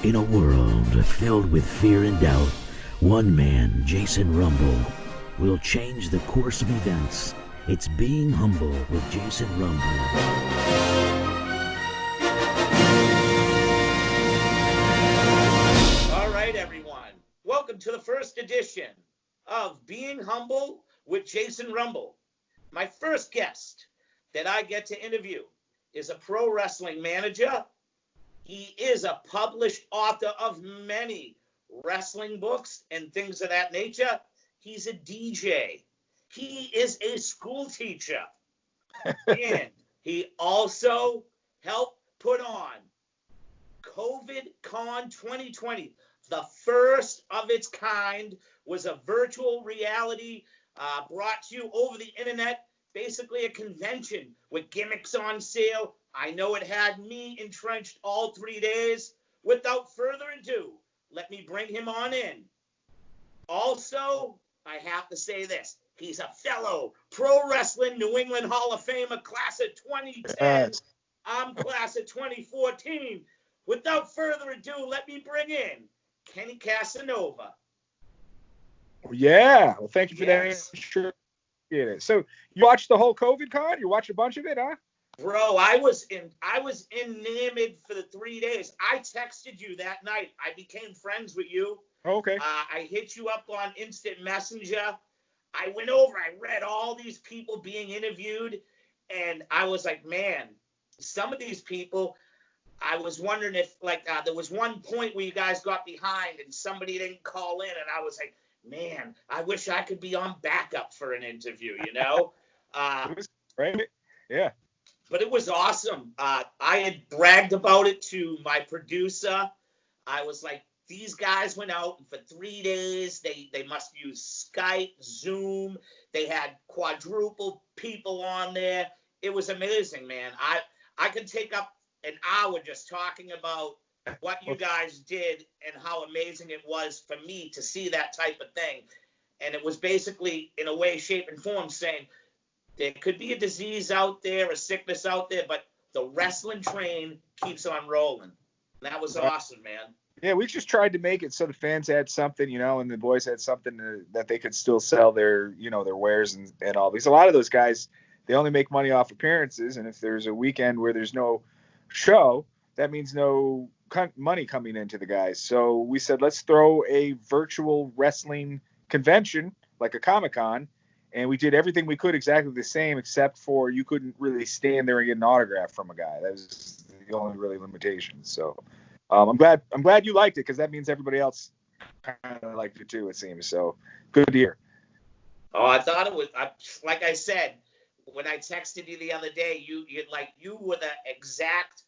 In a world filled with fear and doubt, one man, Jason Rumble, will change the course of events. It's Being Humble with Jason Rumble. All right, everyone. Welcome to the first edition of Being Humble with Jason Rumble. My first guest that I get to interview is a pro wrestling manager. He is a published author of many wrestling books and things of that nature. He's a DJ. He is a school teacher. And he also helped put on COVID Con 2020. The first of its kind was a virtual reality brought to you over the internet, basically a convention with gimmicks on sale. I know it had me entrenched all 3 days. Without further ado, let me bring him on in. Also, I have to say this. He's a fellow Pro Wrestling New England Hall of Famer, class of 2010. Yes. I'm class of 2014. Without further ado, let me bring in Kenny Casanova. Yeah. Well, thank you for Yes. that. Sure. Yeah. So you watched the whole COVID con? You watched a bunch of it, huh? Bro, I was enamored for the 3 days. I texted you that night. I became friends with you. Oh, okay. I hit you up on Instant Messenger. I went over, I read all these people being interviewed, and I was like, man, some of these people, I was wondering if, there was one point where you guys got behind and somebody didn't call in, and I was like, man, I wish I could be on backup for an interview, you know? It was right. Yeah. But it was awesome. I had bragged about it to my producer. I was like, these guys went out and for 3 days. They must use Skype, Zoom. They had quadruple people on there. It was amazing, man. I could take up an hour just talking about what you guys did and how amazing it was for me to see that type of thing. And it was basically, in a way, shape, and form, saying, there could be a disease out there, a sickness out there, but the wrestling train keeps on rolling. And that was awesome, man. Yeah, we just tried to make it so the fans had something, and the boys had something that they could still sell their, their wares and all. Because a lot of those guys, they only make money off appearances. And if there's a weekend where there's no show, that means no money coming into the guys. So we said, let's throw a virtual wrestling convention like a Comic-Con. And we did everything we could exactly the same, except for you couldn't really stand there and get an autograph from a guy. That was the only really limitation. So I'm glad you liked it, because that means everybody else kind of liked it too, it seems. So good to hear. Oh, I thought it was, like I said, when I texted you the other day, you were the exact,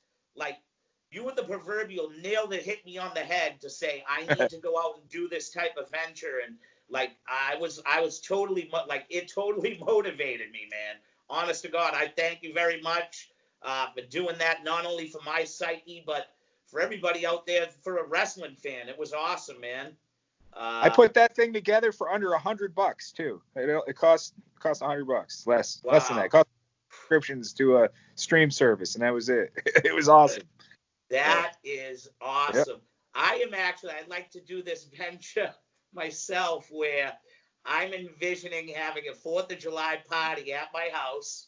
you were the proverbial nail that hit me on the head to say, I need to go out and do this type of venture. And I was totally, it totally motivated me, man. Honest to God, I thank you very much for doing that, not only for my psyche, but for everybody out there, for a wrestling fan. It was awesome, man. I put that thing together for under $100 too. It cost $100, less than that. It cost subscriptions to a stream service, and that was it. It was awesome. That is awesome. Yep. I'd like to do this venture myself, where I'm envisioning having a 4th of July party at my house,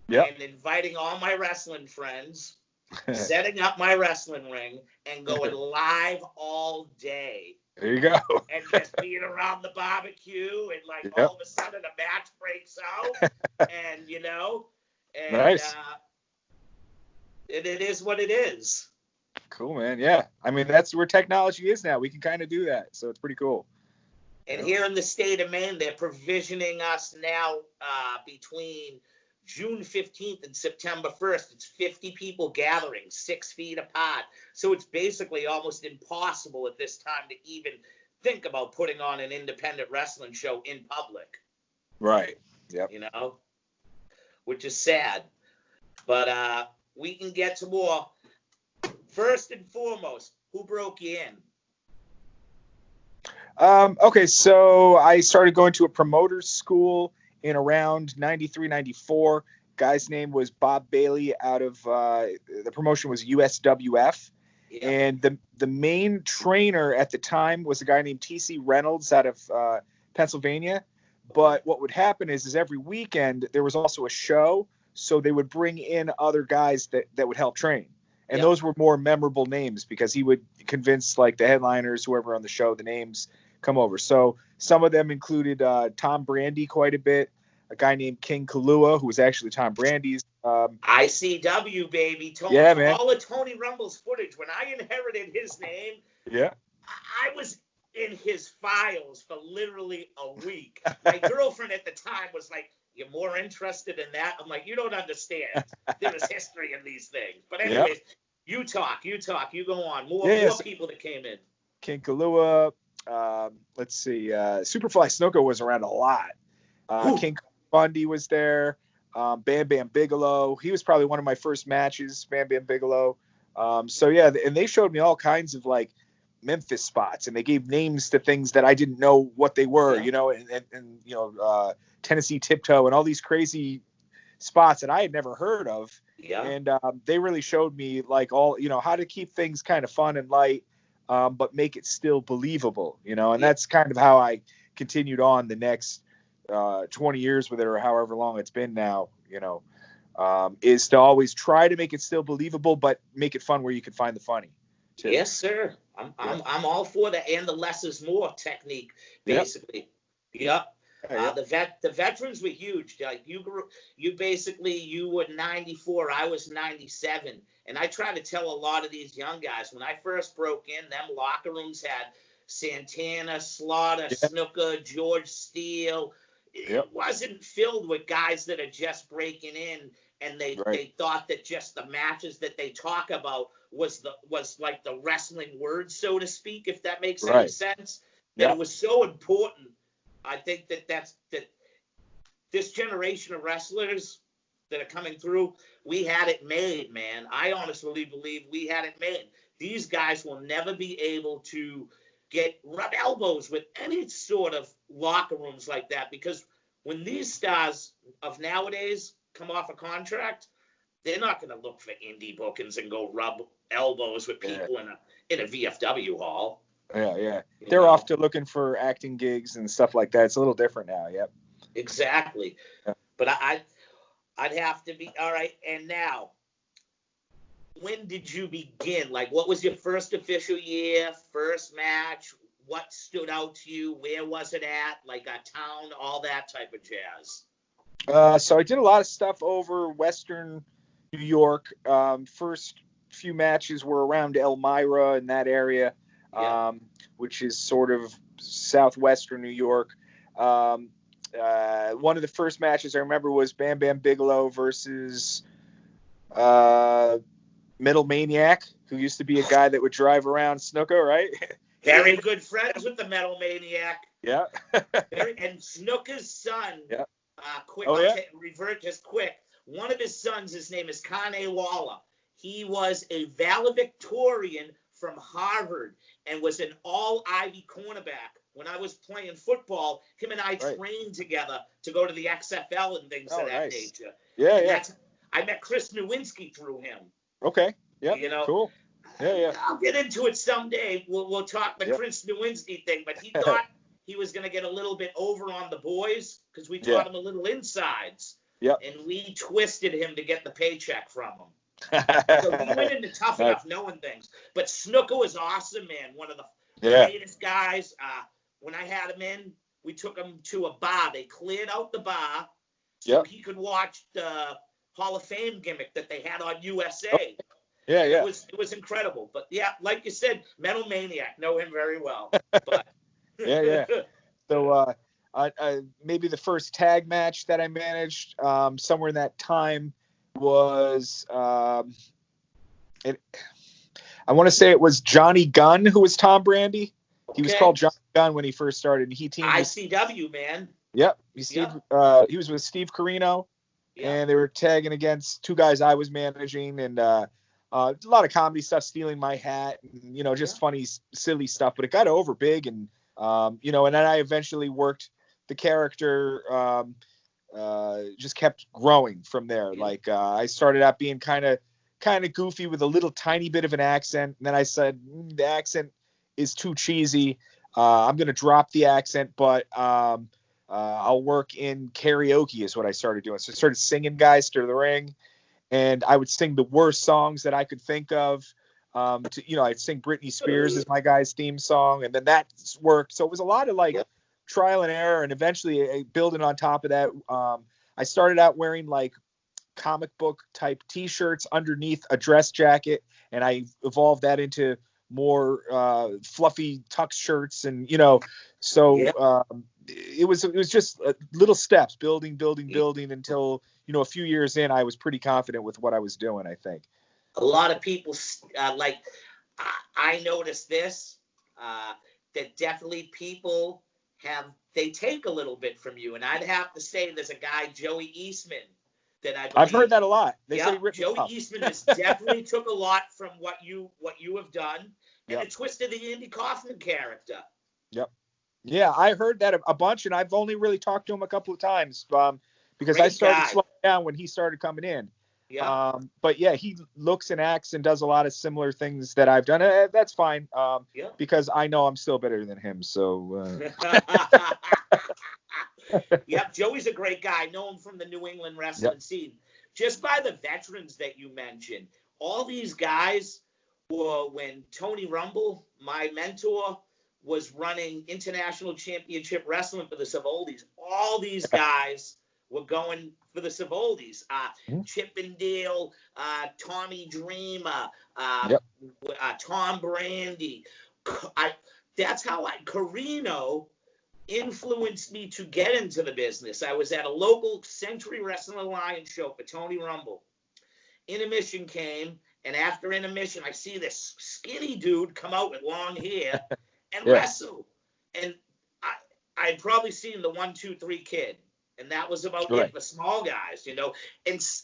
and inviting all my wrestling friends, setting up my wrestling ring, and going live all day. There you go. And just being around the barbecue, and all of a sudden a match breaks out, and Nice. It is what it is. Cool, man. Yeah. I mean, that's where technology is now. We can kind of do that. So it's pretty cool. And here in the state of Maine, they're provisioning us now between June 15th and September 1st. It's 50 people gathering 6 feet apart. So it's basically almost impossible at this time to even think about putting on an independent wrestling show in public. Right. Yep. Which is sad. But we can get to more. First and foremost, who broke you in? Okay, so I started going to a promoter's school in around 93, 94. Guy's name was Bob Bailey out of the promotion was USWF. Yeah. And the main trainer at the time was a guy named T.C. Reynolds out of Pennsylvania. But what would happen is every weekend there was also a show, so they would bring in other guys that would help train. And those were more memorable names because he would convince like the headliners, whoever on the show, the names come over. So some of them included Tom Brady quite a bit, a guy named King Kalua, who was actually Tom Brandy's. ICW, baby. Tony, Yeah, man. All of Tony Rumble's footage. When I inherited his name, Yeah. I was in his files for literally a week. My girlfriend at the time was like, "You're more interested in that?" I'm like, "You don't understand. There is history in these things." But anyways, you talk, you go on. More people that came in. King Kalua, let's see, Superfly Snuka was around a lot. King Bundy was there. Bam Bam Bigelow. He was probably one of my first matches, Bam Bam Bigelow. So yeah, and they showed me all kinds of like Memphis spots, and they gave names to things that I didn't know what they were, you know, and you know, Tennessee Tiptoe and all these crazy spots that I had never heard of. Yeah. And they really showed me like all, you know, how to keep things kind of fun and light, but make it still believable, you know, and that's kind of how I continued on the next 20 years with it, or however long it's been now, you know, is to always try to make it still believable, but make it fun where you can find the funny too. Yes, sir. I'm all for that, and the less is more technique, basically. Yep. The veterans were huge. Like you were 94, I was 97, and I try to tell a lot of these young guys when I first broke in, them locker rooms had Santana, Slaughter, Snuka, George Steele. It wasn't filled with guys that are just breaking in, and they thought that just the matches that they talk about was like the wrestling word, so to speak, if that makes any sense. That it was so important. I think that this generation of wrestlers that are coming through, we had it made, man. I honestly believe we had it made. These guys will never be able to rub elbows with any sort of locker rooms like that, because when these stars of nowadays come off a contract, they're not going to look for indie bookings and go rub elbows with people in a VFW hall. Yeah. They're off to looking for acting gigs and stuff like that. It's a little different now. Yep. Exactly. Yeah. But I'd have to be all right. And now, when did you begin? Like, what was your first official year, first match? What stood out to you? Where was it at? Like a town, all that type of jazz. So I did a lot of stuff over Western New York. First few matches were around Elmira in that area, which is sort of southwestern New York. One of the first matches I remember was Bam Bam Bigelow versus Metal Maniac, who used to be a guy that would drive around Snuka, right? Very good friends with the Metal Maniac. Yeah. And Snuka's son, quick, revert just quick. One of his sons, his name is Kane Waller. He was a valedictorian from Harvard and was an all-Ivy cornerback. When I was playing football, him and I trained together to go to the XFL and things of that nature. Yeah. I met Chris Nowinski through him. Okay. Yeah. You know, cool. Yeah. I'll get into it someday. We'll talk the Chris Nowinski thing, but he thought he was going to get a little bit over on the boys because we taught him a little insides. Yep. And we twisted him to get the paycheck from him. So he went into Tough Enough knowing things. But Snuka was awesome, man. One of the greatest guys. When I had him in, we took him to a bar. They cleared out the bar so he could watch the Hall of Fame gimmick that they had on USA. Oh. Yeah. It was incredible. But, like you said, Metal Maniac, know him very well. But yeah. So maybe the first tag match that I managed somewhere in that time was I want to say it was Johnny Gunn, who was Tom Brady. He was called Johnny Gunn when he first started, and he teamed ICW, man. Yep. He was with Steve Carino, and they were tagging against two guys I was managing, and a lot of comedy stuff, stealing my hat, and, just funny, silly stuff. But it got over big, and and then I eventually worked the character. Just kept growing from there. Like I started out being kind of kind of goofy with a little tiny bit of an accent. And then I said, the accent is too cheesy. I'm going to drop the accent, but I'll work in karaoke is what I started doing. So I started singing Guys to the Ring, and I would sing the worst songs that I could think of. I'd sing Britney Spears as my guy's theme song, and then that worked. So it was a lot of like trial and error, and eventually building on top of that. I started out wearing like comic book type T-shirts underneath a dress jacket, and I evolved that into more fluffy tux shirts, and it was just little steps, building until a few years in, I was pretty confident with what I was doing, I think. A lot of people I noticed this, that definitely people they take a little bit from you, and I'd have to say there's a guy, Joey Eastman, that I've heard that a lot. Joey Eastman has definitely took a lot from what you have done, and it twisted the Andy Kaufman character. Yep. Yeah, I heard that a bunch, and I've only really talked to him a couple of times because I started slowing down when he started coming in. Yeah. But yeah, he looks and acts and does a lot of similar things that I've done. That's fine. Because I know I'm still better than him. So. Yep, Joey's a great guy. I know him from the New England wrestling scene. Just by the veterans that you mentioned, all these guys were when Tony Rumble, my mentor, was running International Championship Wrestling for the Savoldies. All these guys were going for the Savoldies. Chippendale, Tommy Dreamer, Tom Brandy. That's how Carino influenced me to get into the business. I was at a local Century Wrestling Alliance show for Tony Rumble. Intermission came, and after intermission, I see this skinny dude come out with long hair and wrestle. And I had probably seen the 1, 2, 3 Kid, and that was about it for small guys,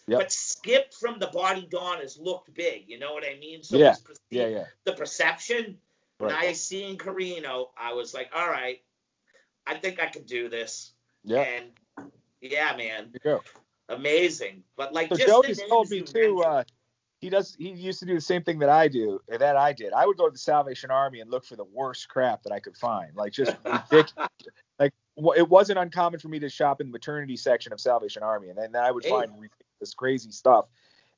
But Skip from the Body Donners looked big, you know what I mean? So the perception, when I seen Carino, I was like, all right, I think I could do this. Yeah. And yeah, man. There you go. Amazing. But like, so just Joey's told me too, he used to do the same thing that I did. I would go to the Salvation Army and look for the worst crap that I could find. Like just ridiculous. Like it wasn't uncommon for me to shop in the maternity section of Salvation Army, and then I would find this crazy stuff.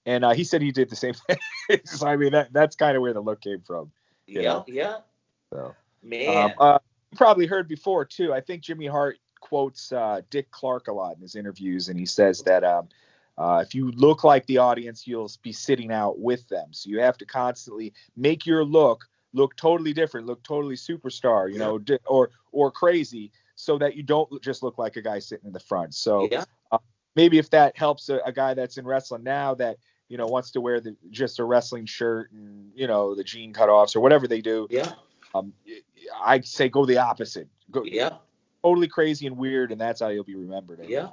And he said he did the same thing. So I mean, that's kind of where the look came from. Yeah. So man, you probably heard before too. I think Jimmy Hart quotes Dick Clark a lot in his interviews, and he says that if you look like the audience, you'll be sitting out with them. So you have to constantly make your look totally different, look totally superstar, or crazy, so that you don't just look like a guy sitting in the front. So maybe if that helps a guy that's in wrestling now that wants to wear just a wrestling shirt and the jean cutoffs or whatever they do. I'd say go the opposite. Go totally crazy and weird, and that's how you'll be remembered. And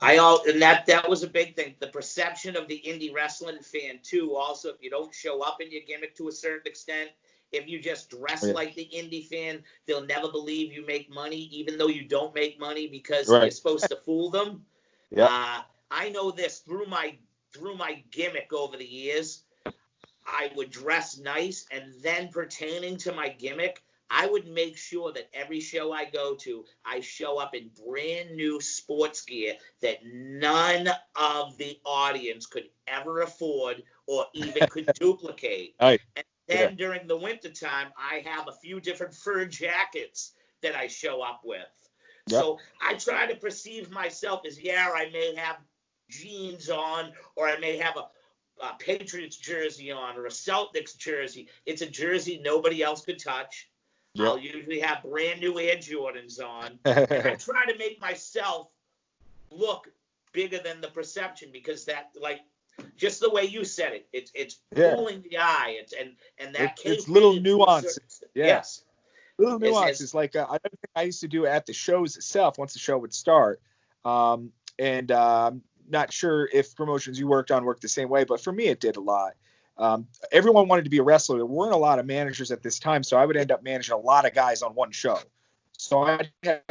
that was a big thing. The perception of the indie wrestling fan too. Also, if you don't show up in your gimmick to a certain extent, if you just dress like the indie fan, they'll never believe you make money, even though you don't make money, because you're supposed to fool them. I know this through my gimmick over the years. I would dress nice, and then pertaining to my gimmick, I would make sure that every show I go to, I show up in brand new sports gear that none of the audience could ever afford or even could duplicate. And then during the wintertime, I have a few different fur jackets that I show up with. So I try to perceive myself as, I may have jeans on, or I may have a Patriots jersey on, or a Celtics jersey. It's a jersey nobody else could touch. I'll usually have brand new Air Jordans on. And I try to make myself look bigger than the perception, because that, like, just the way you said it, it's fooling the eye. It's little nuances. Yes. Little nuances. Like I think I used to do at the shows itself once the show would start. And I'm not sure if promotions you worked on worked the same way, but for me it did a lot. Everyone wanted to be a wrestler. There weren't a lot of managers at this time, so I would end up managing a lot of guys on one show. So I'd have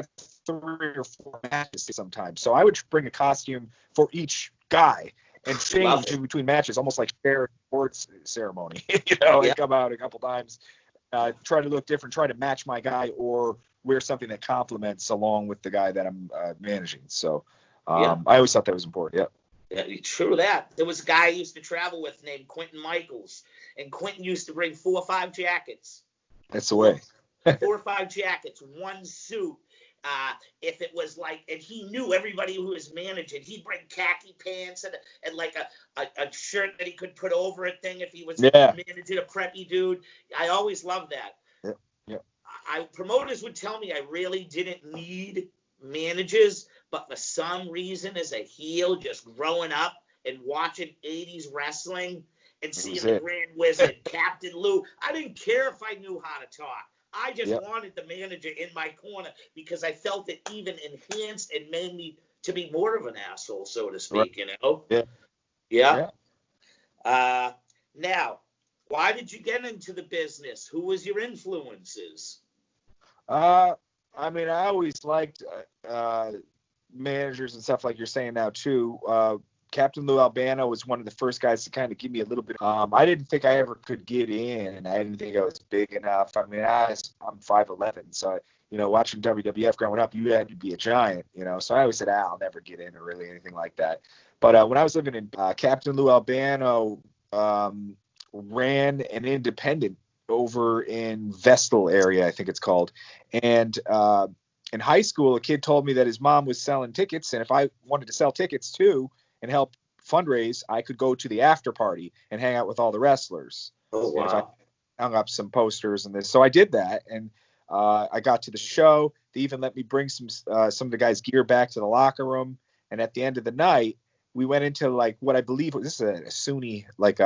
3 or 4 matches sometimes. So I would bring a costume for each guy. and change in between matches, almost like fair sports ceremony. I come out a couple times, try to look different, try to match my guy, or wear something that complements along with the guy that I'm managing. So I always thought that was important. Yeah, true that. There was a guy I used to travel with named Quentin Michaels, and Quentin used to bring 4 or 5 jackets. That's the way. 4 or 5 jackets, 1 suit. If it was like, and he knew everybody who was managing, he'd bring khaki pants and like a shirt that he could put over a thing if he was managing a preppy dude. I always loved that. Yeah. Promoters would tell me I really didn't need managers, but for some reason, as a heel, just growing up and watching 80s wrestling and seeing the Grand Wizard, Captain Lou, I didn't care if I knew how to talk. I just wanted the manager in my corner because I felt it even enhanced and made me to be more of an asshole, so to speak, Yeah. Now, why did you get into the business? Who was your influences? I always liked managers and stuff like you're saying now too. Captain Lou Albano was one of the first guys to kind of give me a little bit. I didn't think I ever could get in. I didn't think I was big enough. I'm 5'11", so watching WWF growing up, you had to be a giant, So I always said, I'll never get in or really anything like that. But when I was living in Captain Lou Albano ran an independent over in Vestal area, I think it's called, and in high school, a kid told me that his mom was selling tickets, and if I wanted to sell tickets too and help fundraise, I could go to the after party and hang out with all the wrestlers. Oh, wow. And if I hung up some posters and this. So I did that, and I got to the show. They even let me bring some of the guys' gear back to the locker room. And at the end of the night, we went into like what I believe was this is a SUNY, like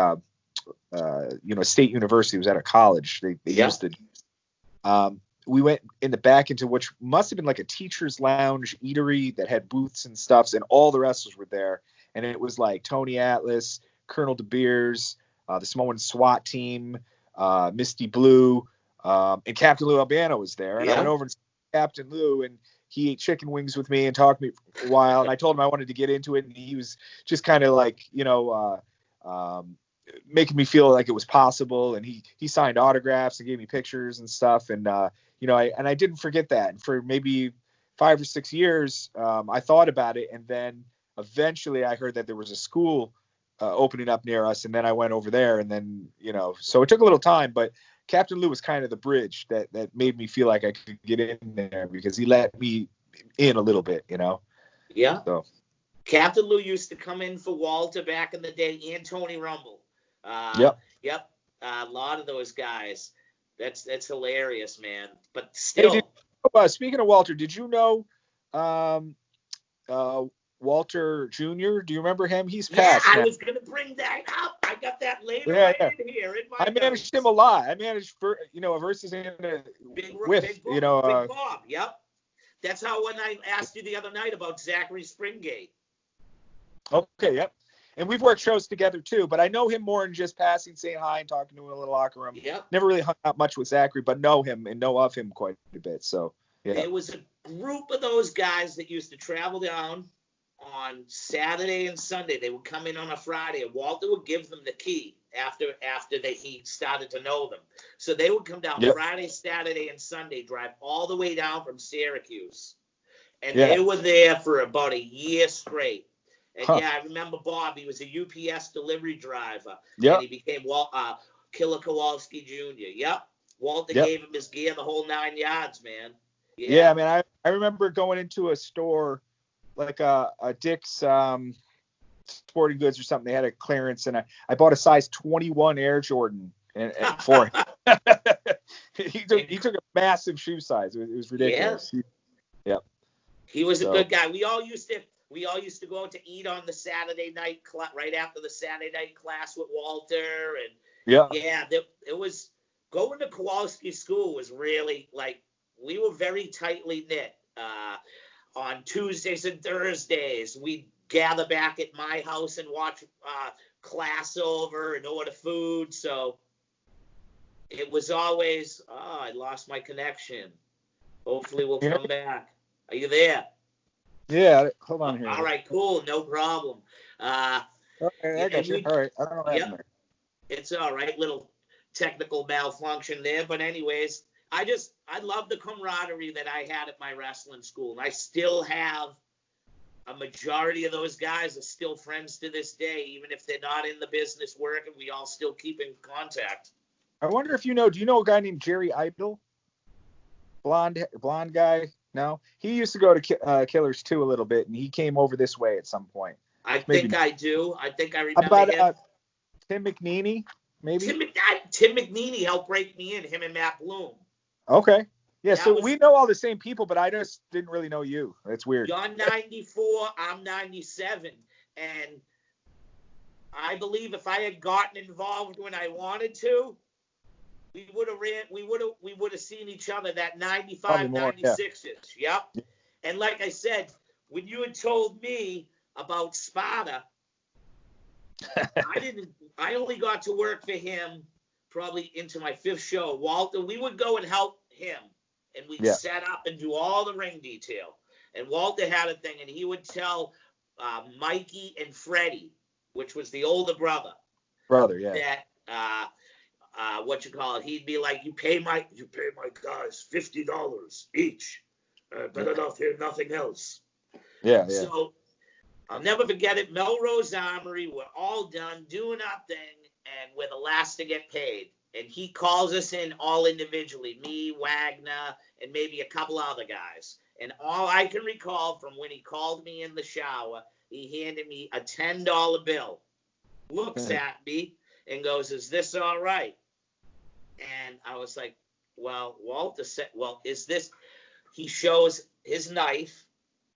State University. It was at a college. They used to. We went in the back into which must have been like a teacher's lounge eatery that had booths and stuffs, and all the wrestlers were there. And it was like Tony Atlas, Colonel De Beers, the Samoan SWAT team, Misty Blue, and Captain Lou Albano was there. And I went over and saw Captain Lou, and he ate chicken wings with me and talked to me for a while. And I told him I wanted to get into it, and he was just kind of like, making me feel like it was possible. And he signed autographs and gave me pictures and stuff. And I didn't forget that. And for maybe 5 or 6 years, I thought about it, and then eventually I heard that there was a school opening up near us, and then I went over there, and then so it took a little time, but Captain Lou was kind of the bridge that made me feel like I could get in there because he let me in a little bit, Yeah. So Captain Lou used to come in for Walter back in the day, and Tony Rumble. Yep. A lot of those guys. That's hilarious, man. But still. Hey, speaking of Walter, did you know Walter Jr.? Do you remember him? He's passed. I was going to bring that up. I got that later in here. I managed him a lot. I managed versus in Big Big Bob. Yep. That's how when I asked you the other night about Zachary Springate. Okay, yep. And we've worked shows together too, but I know him more than just passing, saying hi, and talking to him in a little locker room. Yep. Never really hung out much with Zachary, but know him and know of him quite a bit. So yeah. There was a group of those guys that used to travel down on Saturday and Sunday. They would come in on a Friday, and Walter would give them the key after he started to know them. So they would come down Friday, Saturday, and Sunday, drive all the way down from Syracuse. And they were there for about a year straight. And I remember Bob. He was a UPS delivery driver. Yeah. And he became Killer Kowalski Jr. Yep. Walter gave him his gear, the whole 9 yards, man. Yeah, man. I remember going into a store like a Dick's Sporting Goods or something. They had a clearance, and I bought a size 21 Air Jordan for him. he took a massive shoe size. It was ridiculous. Yep. He was a good guy. We all used to go out to eat on the Saturday night right after the Saturday night class with Walter, and it was going to Kowalski School was really like we were very tightly knit. On Tuesdays and Thursdays, we'd gather back at my house and watch class over and order food. So it was always, I lost my connection. Hopefully we'll come back. Are you there? Yeah, hold on here. All right, cool. No problem. Okay, I got And you. All right. I don't know what happened yep, there. it's all right. Little technical malfunction there, but anyways, I love the camaraderie that I had at my wrestling school, and I still have a majority of those guys are still friends to this day, even if they're not in the business working. We all still keep in contact. I wonder if do you know a guy named Jerry Idle? Blonde guy? No? He used to go to Killers too a little bit, and he came over this way at some point. I Maybe think not. I do. I think I How remember about him. Tim McNeely, maybe? Tim McNeely helped break me in, him and Matt Bloom. Okay. Yeah, That so was- we know all the same people, but I just didn't really know you. That's weird. You're 94, I'm 97. And I believe if I had gotten involved when I wanted to, we would have seen each other that 95, Probably more, 96 inch. Yep. And like I said, when you had told me about Sparta, I only got to work for him probably into my 5th show. Walter, we would go and help him, and we'd set up and do all the ring detail. And Walter had a thing, and he would tell Mikey and Freddie, which was the older brother, that he'd be like, you pay my guys $50 each. Better not hear nothing else. Yeah. So I'll never forget it. Melrose Armory, we're all done doing our thing, and we're the last to get paid. And he calls us in all individually, me, Wagner, and maybe a couple other guys. And all I can recall from when he called me in the shower, he handed me a $10 bill, looks at me, and goes, "Is this all right?" And I was like, well, Walter said, well, is this? He shows his knife,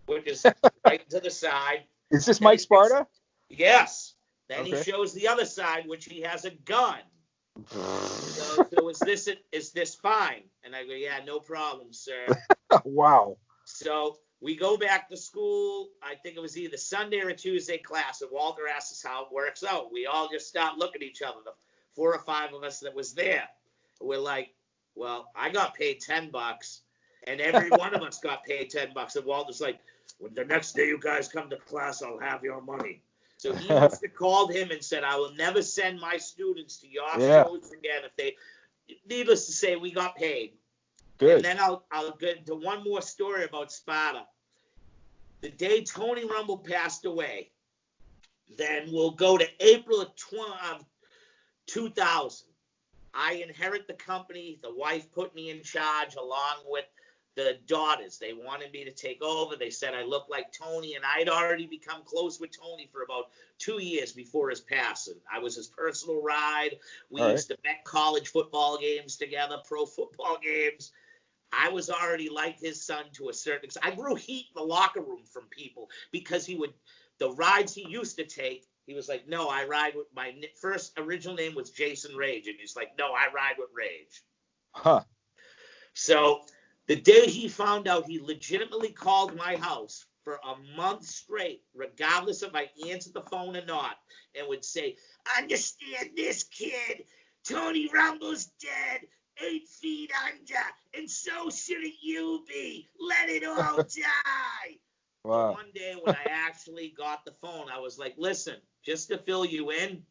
which is right to the side. Is this Mike Sparta? Yes. Then he shows the other side, which he has a gun. So is this fine? And I go, yeah, no problem, sir. Wow. So we go back to school. I think it was either Sunday or Tuesday class, and Walter asks us how it works out. We all just start looking at each other, the 4 or 5 of us that was there. We're like, well, I got paid $10, and every one of us got paid $10. And Walter's like, when the next day you guys come to class, I'll have your money. So he must have called him and said, I will never send my students to your shows again if they. Needless to say, we got paid. Good. And then I'll get into one more story about Sparta. The day Tony Rumble passed away, then we'll go to April of 2000. I inherit the company. The wife put me in charge along with the daughters. They wanted me to take over. They said I looked like Tony, and I'd already become close with Tony for about 2 years before his passing. I was his personal ride. We used to bet college football games together, pro football games. I was already like his son to a certain extent. I grew heat in the locker room from people because the rides he used to take, he was like, no, I ride with my first original name was Jason Rage. And he's like, no, I ride with Rage. Huh. So the day he found out, he legitimately called my house for a month straight, regardless if I answered the phone or not, and would say, understand this, kid. Tony Rumble's dead. 8 feet under, and so shouldn't you be. Let it all die. Wow. One day when I actually got the phone, I was like, listen, just to fill you in,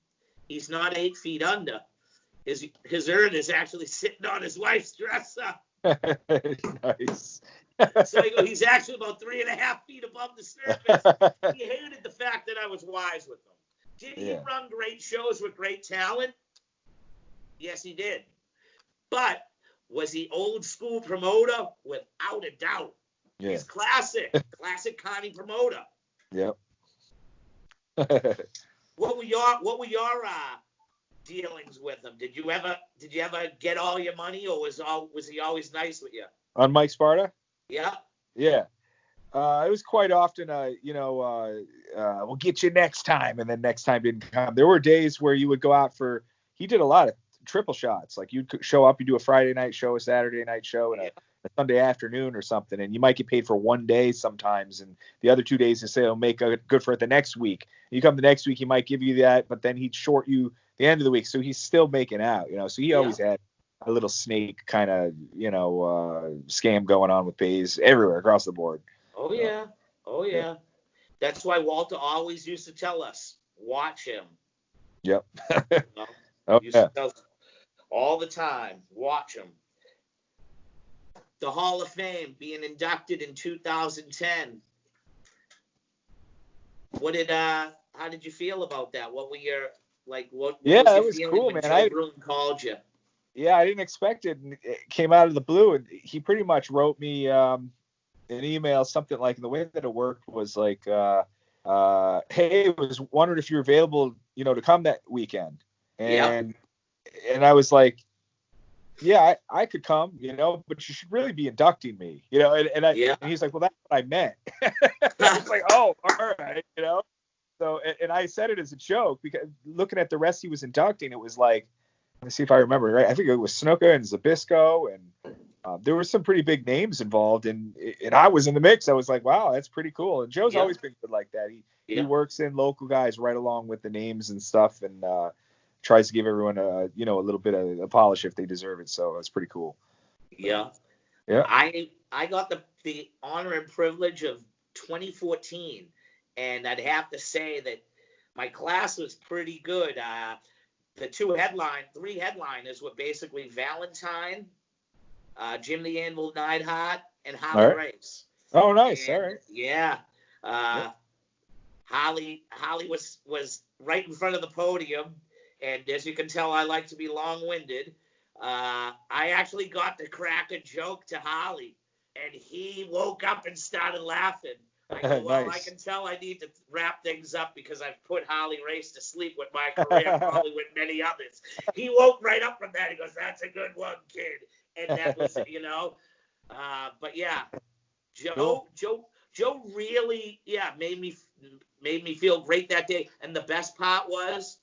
he's not 8 feet under. His urn is actually sitting on his wife's dresser. Nice. So I go, he's actually about 3.5 feet above the surface. He hated the fact that I was wise with him. Did he run great shows with great talent? Yes, he did. But was he old school promoter? Without a doubt. Yeah. He's classic Connie promoter. Yep. What were your dealings with him? Did you ever get all your money, or was he always nice with you? On Mike Sparta? Yeah. Yeah. It was quite often, we'll get you next time, and then next time didn't come. There were days where you would go out he did a lot of triple shots. Like you'd show up, you do a Friday night show, a Saturday night show, and a Sunday afternoon or something, and you might get paid for one day sometimes, and the other 2 days, they say it'll make good for it the next week. You come the next week, he might give you that, but then he'd short you the end of the week, so he's still making out, so he always had a little snake kind of scam going on with pays everywhere across the board. Oh yeah. That's why Walter always used to tell us, watch him. Yep. You know? Oh, Used yeah. to tell us all the time, watch him. The Hall of Fame being inducted in 2010. How did you feel about that? What were your, what Yeah, was that your was feeling cool, when man. Joe Bruton called you? Yeah, I didn't expect it. And it came out of the blue, and he pretty much wrote me an email, something like, the way that it worked was like, hey, I was wondering if you're available, to come that weekend. Yeah. And I was like, yeah, I could come, but you should really be inducting me, Yeah. and he's like, well, that's what I meant. I was like, oh, all right, So, and I said it as a joke, because looking at the rest he was inducting, it was like, let me see if I remember right. I think it was Snuka and Zbyszko, and there were some pretty big names involved, and I was in the mix. I was like, wow, that's pretty cool. And Joe's Yeah. always been good like that. He Yeah. works in local guys right along with the names and stuff, and tries to give everyone a little bit of a polish if they deserve it. So it's pretty cool. Yeah. Yeah. I got the honor and privilege of 2014, and I'd have to say that my class was pretty good. The three headliners were basically Valentine, Jim the Anvil Neidhart, and Harley All right. Race. Oh, nice. And, All right. Yeah. Yep. Holly was right in front of the podium, and as you can tell, I like to be long-winded. I actually got to crack a joke to Holly, and he woke up and started laughing. I go, well, Nice. I can tell I need to wrap things up because I've put Harley Race to sleep with my career, probably with many others. He woke right up from that. He goes, that's a good one, kid. And that was, but yeah, Joe really, made me feel great that day. And the best part was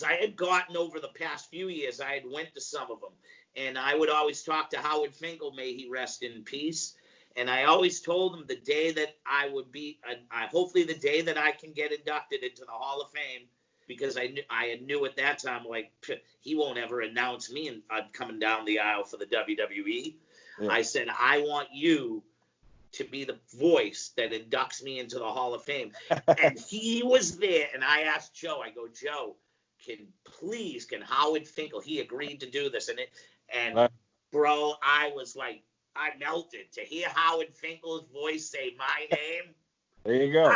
I had gotten over the past few years, I had went to some of them, and I would always talk to Howard Finkel, may he rest in peace. And I always told him the day that I would be, hopefully the day that I can get inducted into the Hall of Fame, because I knew at that time, like, he won't ever announce me coming down the aisle for the WWE. Yeah. I said, I want you to be the voice that inducts me into the Hall of Fame. And he was there, and I asked Joe, I go, Joe, can Howard Finkel, he agreed to do this. And bro, I was like, I melted to hear Howard Finkel's voice say my name. There you go.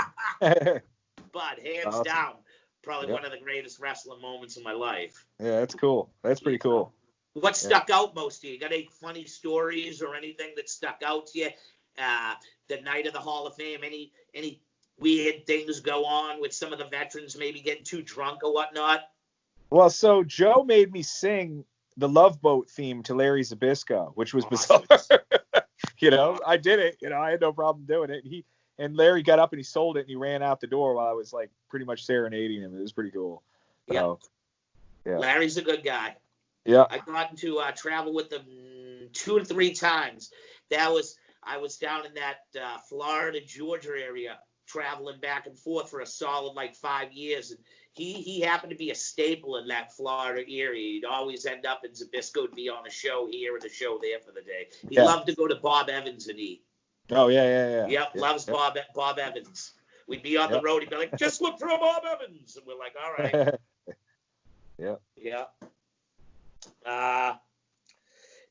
But hands down, probably one of the greatest wrestling moments in my life. Yeah, that's cool. That's pretty cool. What stuck out most to you? Got any funny stories or anything that stuck out to you? The night of the Hall of Fame, any weird things go on with some of the veterans maybe getting too drunk or whatnot? Well, so Joe made me sing the Love Boat theme to Larry Zbyszko, which was bizarre. I did it. I had no problem doing it. And Larry got up and he sold it and he ran out the door while I was like pretty much serenading him. It was pretty cool. Yeah. Larry's a good guy. Yeah. I got to travel with him 2 to 3 times. I was down in that Florida, Georgia area, traveling back and forth for a solid 5 years. And he happened to be a staple in that Florida area. He'd always end up in Zbyszko, would be on a show here and a show there for the day. He loved to go to Bob Evans and eat. Oh, yeah. Yep, loves Bob Evans. We'd be on the road. He'd be like, just look for Bob Evans. And we're like, all right. Yeah.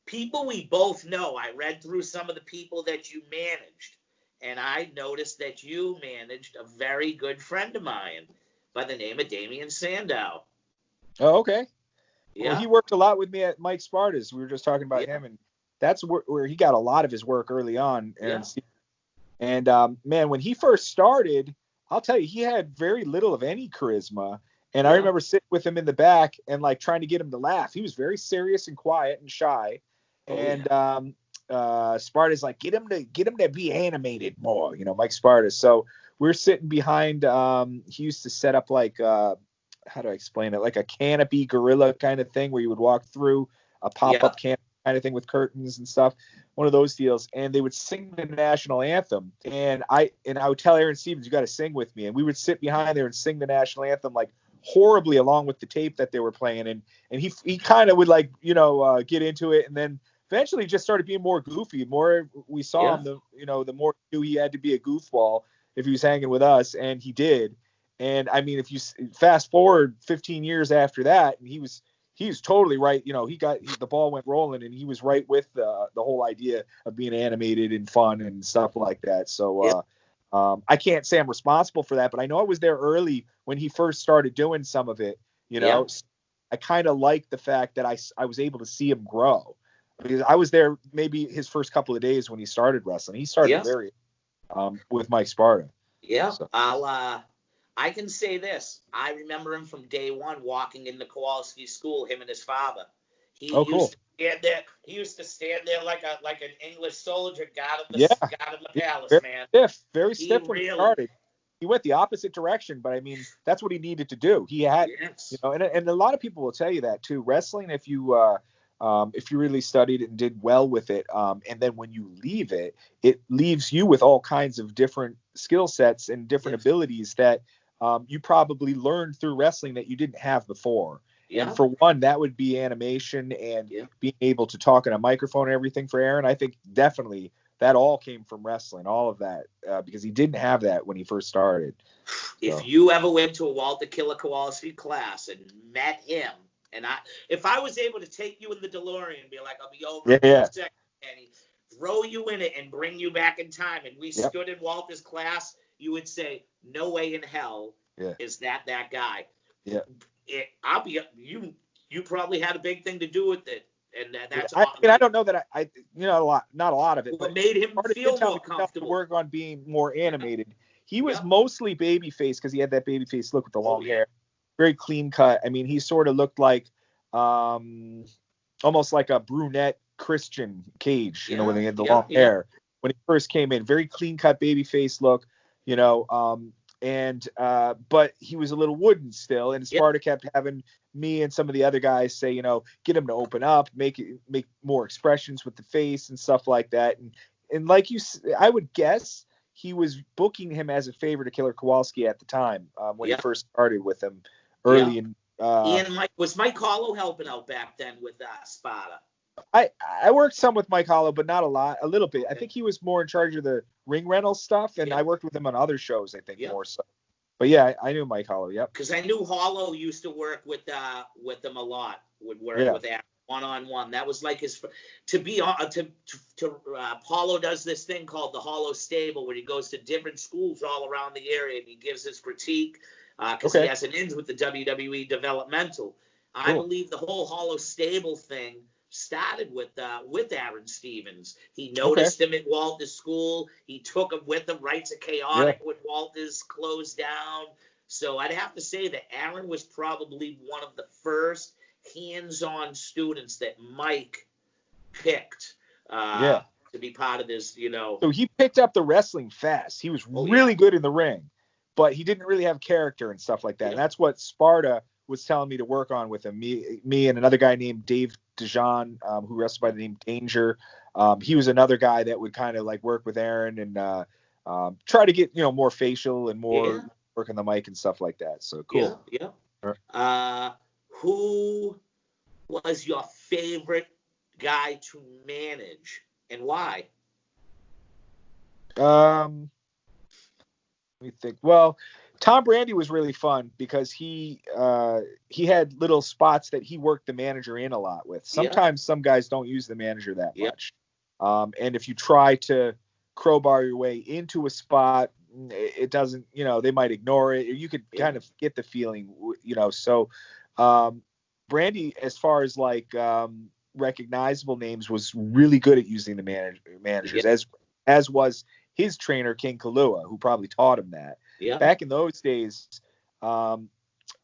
People we both know. I read through some of the people that you managed, and I noticed that you managed a very good friend of mine by the name of Damien Sandow. Oh, okay. Yeah. Well, he worked a lot with me at Mike Sparta's. We were just talking about him, and that's where he got a lot of his work early on. And man, when he first started, I'll tell you, he had very little of any charisma. And I remember sitting with him in the back and trying to get him to laugh. He was very serious and quiet and shy. Sparta's like, get him to be animated more, Mike Sparta. So we're sitting behind. He used to set up how do I explain it? Like a canopy gorilla kind of thing where you would walk through a pop-up canopy kind of thing with curtains and stuff. One of those deals. And they would sing the national anthem. And I would tell Aaron Stevens, you got to sing with me. And we would sit behind there and sing the national anthem horribly along with the tape that they were playing. And he kind of would get into it. And then eventually just started being more goofy. More we saw him, the more he knew he had to be a goofball if he was hanging with us. And he did. And I mean, if you fast forward 15 years after that, and he was totally right. You know, the ball went rolling, and he was right with the whole idea of being animated and fun and stuff like that. So I can't say I'm responsible for that, but I know I was there early when he first started doing some of it. You know, Yeah. I kind of like the fact that I was able to see him grow, because I was there maybe his first couple of days when he started wrestling. He started very with Mike Sparta. Yeah. So. I can say this. I remember him from day one walking into Kowalski School, him and his father. He used to stand there. He used to stand there like an English soldier guarding the palace, man. Very stiff when he started. He went the opposite direction, but I mean, that's what he needed to do. He had, you know, and a lot of people will tell you that too. Wrestling, if you really studied it and did well with it, and then when you leave it, it leaves you with all kinds of different skill sets and different abilities that you probably learned through wrestling that you didn't have before. Yeah. And for one, that would be animation and being able to talk in a microphone and everything for Aaron. I think definitely that all came from wrestling, all of that, because he didn't have that when he first started. If you ever went to a Walter Killer Kowalski class and met him, and if I was able to take you in the DeLorean and be like, I'll be over in a second, and throw you in it and bring you back in time, and we stood in Walter's class, you would say, no way in hell is that guy. Yeah. You probably had a big thing to do with it. And that's I don't know that I not a lot of it, but made him feel more comfortable. To work on being more animated. He was mostly baby face because he had that baby face look with the long hair, very clean cut. I mean, he sort of looked like almost like a brunette Christian Cage, you know, when he had the long hair. When he first came in, very clean cut baby face look, you know, but he was a little wooden still, and Sparta kept having me and some of the other guys say, you know, get him to open up, make more expressions with the face and stuff like that. And like I would guess he was booking him as a favor to Killer Kowalski at the time when he first started with him early in. Was Mike Hollow helping out back then with Sparta? I worked some with Mike Hollow, but not a lot, a little bit. I think he was more in charge of the ring rental stuff, and I worked with him on other shows, I think, more so. But yeah, I knew Mike Hollow, Because I knew Hollow used to work with them a lot, would work with that one-on-one. That was like his, Hollow does this thing called the Hollow Stable, where he goes to different schools all around the area, and he gives his critique, because he has an ins with the WWE developmental. Cool. I believe the whole Hollow Stable thing started with Aaron Stevens. He noticed him at Walter's school. He took him with him right to Chaotic when Walter's closed down. So I'd have to say that Aaron was probably one of the first hands-on students that Mike picked to be part of this, you know. So he picked up the wrestling fast. He was really good in the ring, but he didn't really have character and stuff like that. And that's what Sparta was telling me to work on with him. Me and another guy named Dave Dijon, who wrestled by the name Danger. He was another guy that would kind of like work with Aaron and try to get, you know, more facial and more work on the mic and stuff like that. So cool. Yeah. Who was your favorite guy to manage and why? Let me think. Well, Tom Brandy was really fun because he had little spots that he worked the manager in a lot with. Sometimes some guys don't use the manager that much. And if you try to crowbar your way into a spot, it doesn't, you know, they might ignore it. You could kind of get the feeling, you know. So Brandy, as far as like recognizable names, was really good at using the managers, as was his trainer, King Kalua, who probably taught him that. Back in those days, a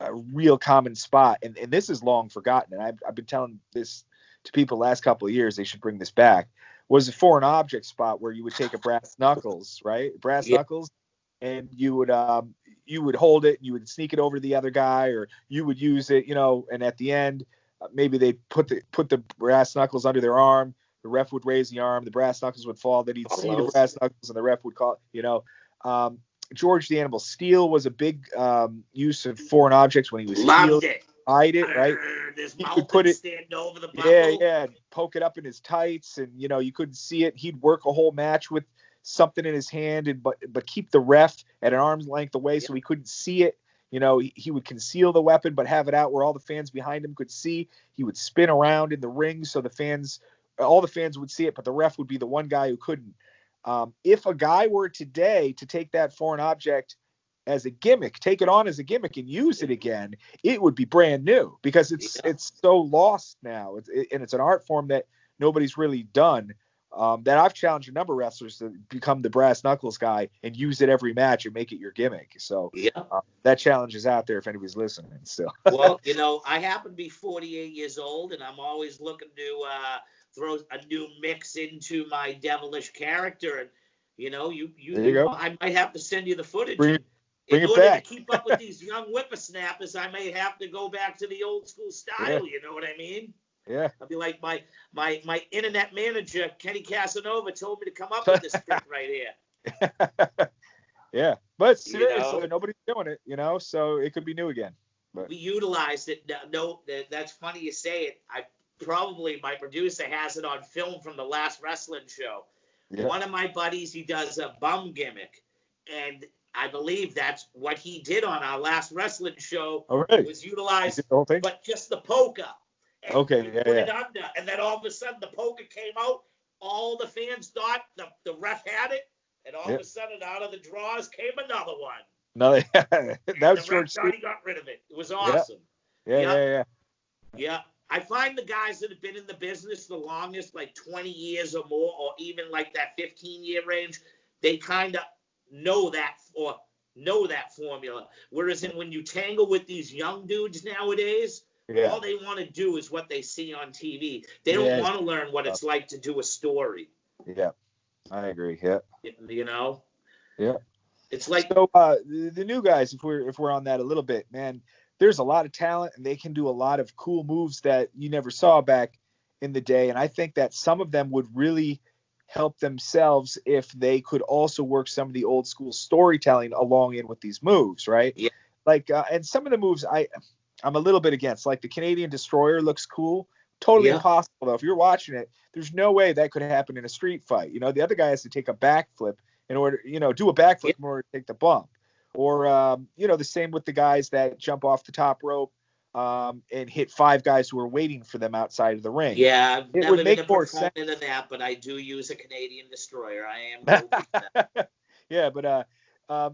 real common spot, and this is long forgotten, and I've been telling this to people the last couple of years, they should bring this back, was a foreign object spot where you would take a brass knuckles, knuckles, and you would hold it, and you would sneak it over to the other guy, or you would use it, you know, and at the end, maybe they put the brass knuckles under their arm, the ref would raise the arm, the brass knuckles would fall, then he'd see the brass knuckles, and the ref would call, you know. George the Animal Steele was a big use of foreign objects when he was loved it. Hide it, right? He could put it stand over the buckle. and poke it up in his tights, and you know you couldn't see it. He'd work a whole match with something in his hand, but keep the ref at an arm's length away so he couldn't see it. he would conceal the weapon but have it out where all the fans behind him could see. He would spin around in the ring so all the fans would see it, but the ref would be the one guy who couldn't. If a guy were today to take that foreign object as a gimmick, take it on as a gimmick and use it again, it would be brand new because it's so lost now. And it's an art form that nobody's really done. That I've challenged a number of wrestlers to become the brass knuckles guy and use it every match and make it your gimmick. So that challenge is out there if anybody's listening still. Well, I happen to be 48 years old, and I'm always looking to throw a new mix into my devilish character. And I might have to send you the footage. Bring in it order back. to keep up with these young whippersnappers, I may have to go back to the old school style. You know what I mean? Yeah. I'll be like my internet manager, Kenny Casanova, told me to come up with this trick right here. Yeah. But seriously, nobody's doing it, so it could be new again. But we utilized it. No, that's funny you say it. My producer has it on film from the last wrestling show. Yeah. One of my buddies, he does a bum gimmick, and I believe that's what he did on our last wrestling show. Oh, really? Was utilized, the whole thing? But just the poker. And okay, put it under, and then all of a sudden the poker came out. All the fans thought the ref had it, and all of a sudden out of the drawers came another one. No, that was the ref thought he got rid of it. It was awesome. Yeah. I find the guys that have been in the business the longest, like 20 years or more, or even like that 15-year range, they kind of know that formula. Whereas when you tangle with these young dudes nowadays, all they want to do is what they see on TV. They don't want to learn what it's like to do a story. Yeah, I agree. Yeah. Yeah. It's like the new guys. If we're on that a little bit, man, there's a lot of talent and they can do a lot of cool moves that you never saw back in the day. And I think that some of them would really help themselves if they could also work some of the old school storytelling along in with these moves, right? Yeah. Like, and some of the moves I'm a little bit against, like the Canadian Destroyer looks cool. Totally impossible though. If you're watching it, there's no way that could happen in a street fight. The other guy has to take a backflip in order, do a backflip in order to take the bump. Or, the same with the guys that jump off the top rope and hit 5 guys who are waiting for them outside of the ring. Yeah, I've never would been make a more proponent sense. of that, but I do use a Canadian Destroyer. I am guilty of that. Yeah, but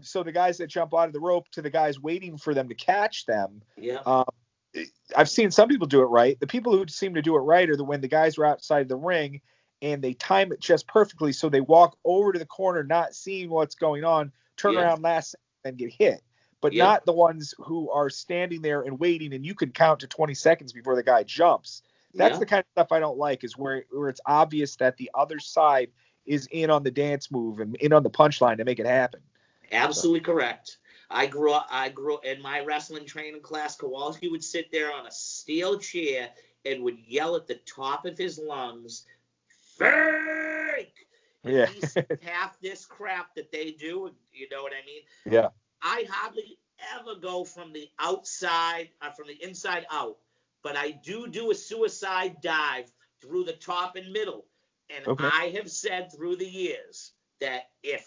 so the guys that jump out of the rope to the guys waiting for them to catch them. Yeah. I've seen some people do it right. The people who seem to do it right are when the guys are outside the ring and they time it just perfectly. So they walk over to the corner, not seeing what's going on, turn around last second and get hit. But not the ones who are standing there and waiting and you can count to 20 seconds before the guy jumps. That's the kind of stuff I don't like, is where it's obvious that the other side is in on the dance move and in on the punchline to make it happen. Absolutely correct. I grew up in my wrestling training class. Kowalski would sit there on a steel chair and would yell at the top of his lungs, "Fake!" Yeah. He's half this crap that they do. You know what I mean? Yeah. I hardly ever go from the outside, from the inside out, but I do a suicide dive through the top and middle. And I have said through the years that if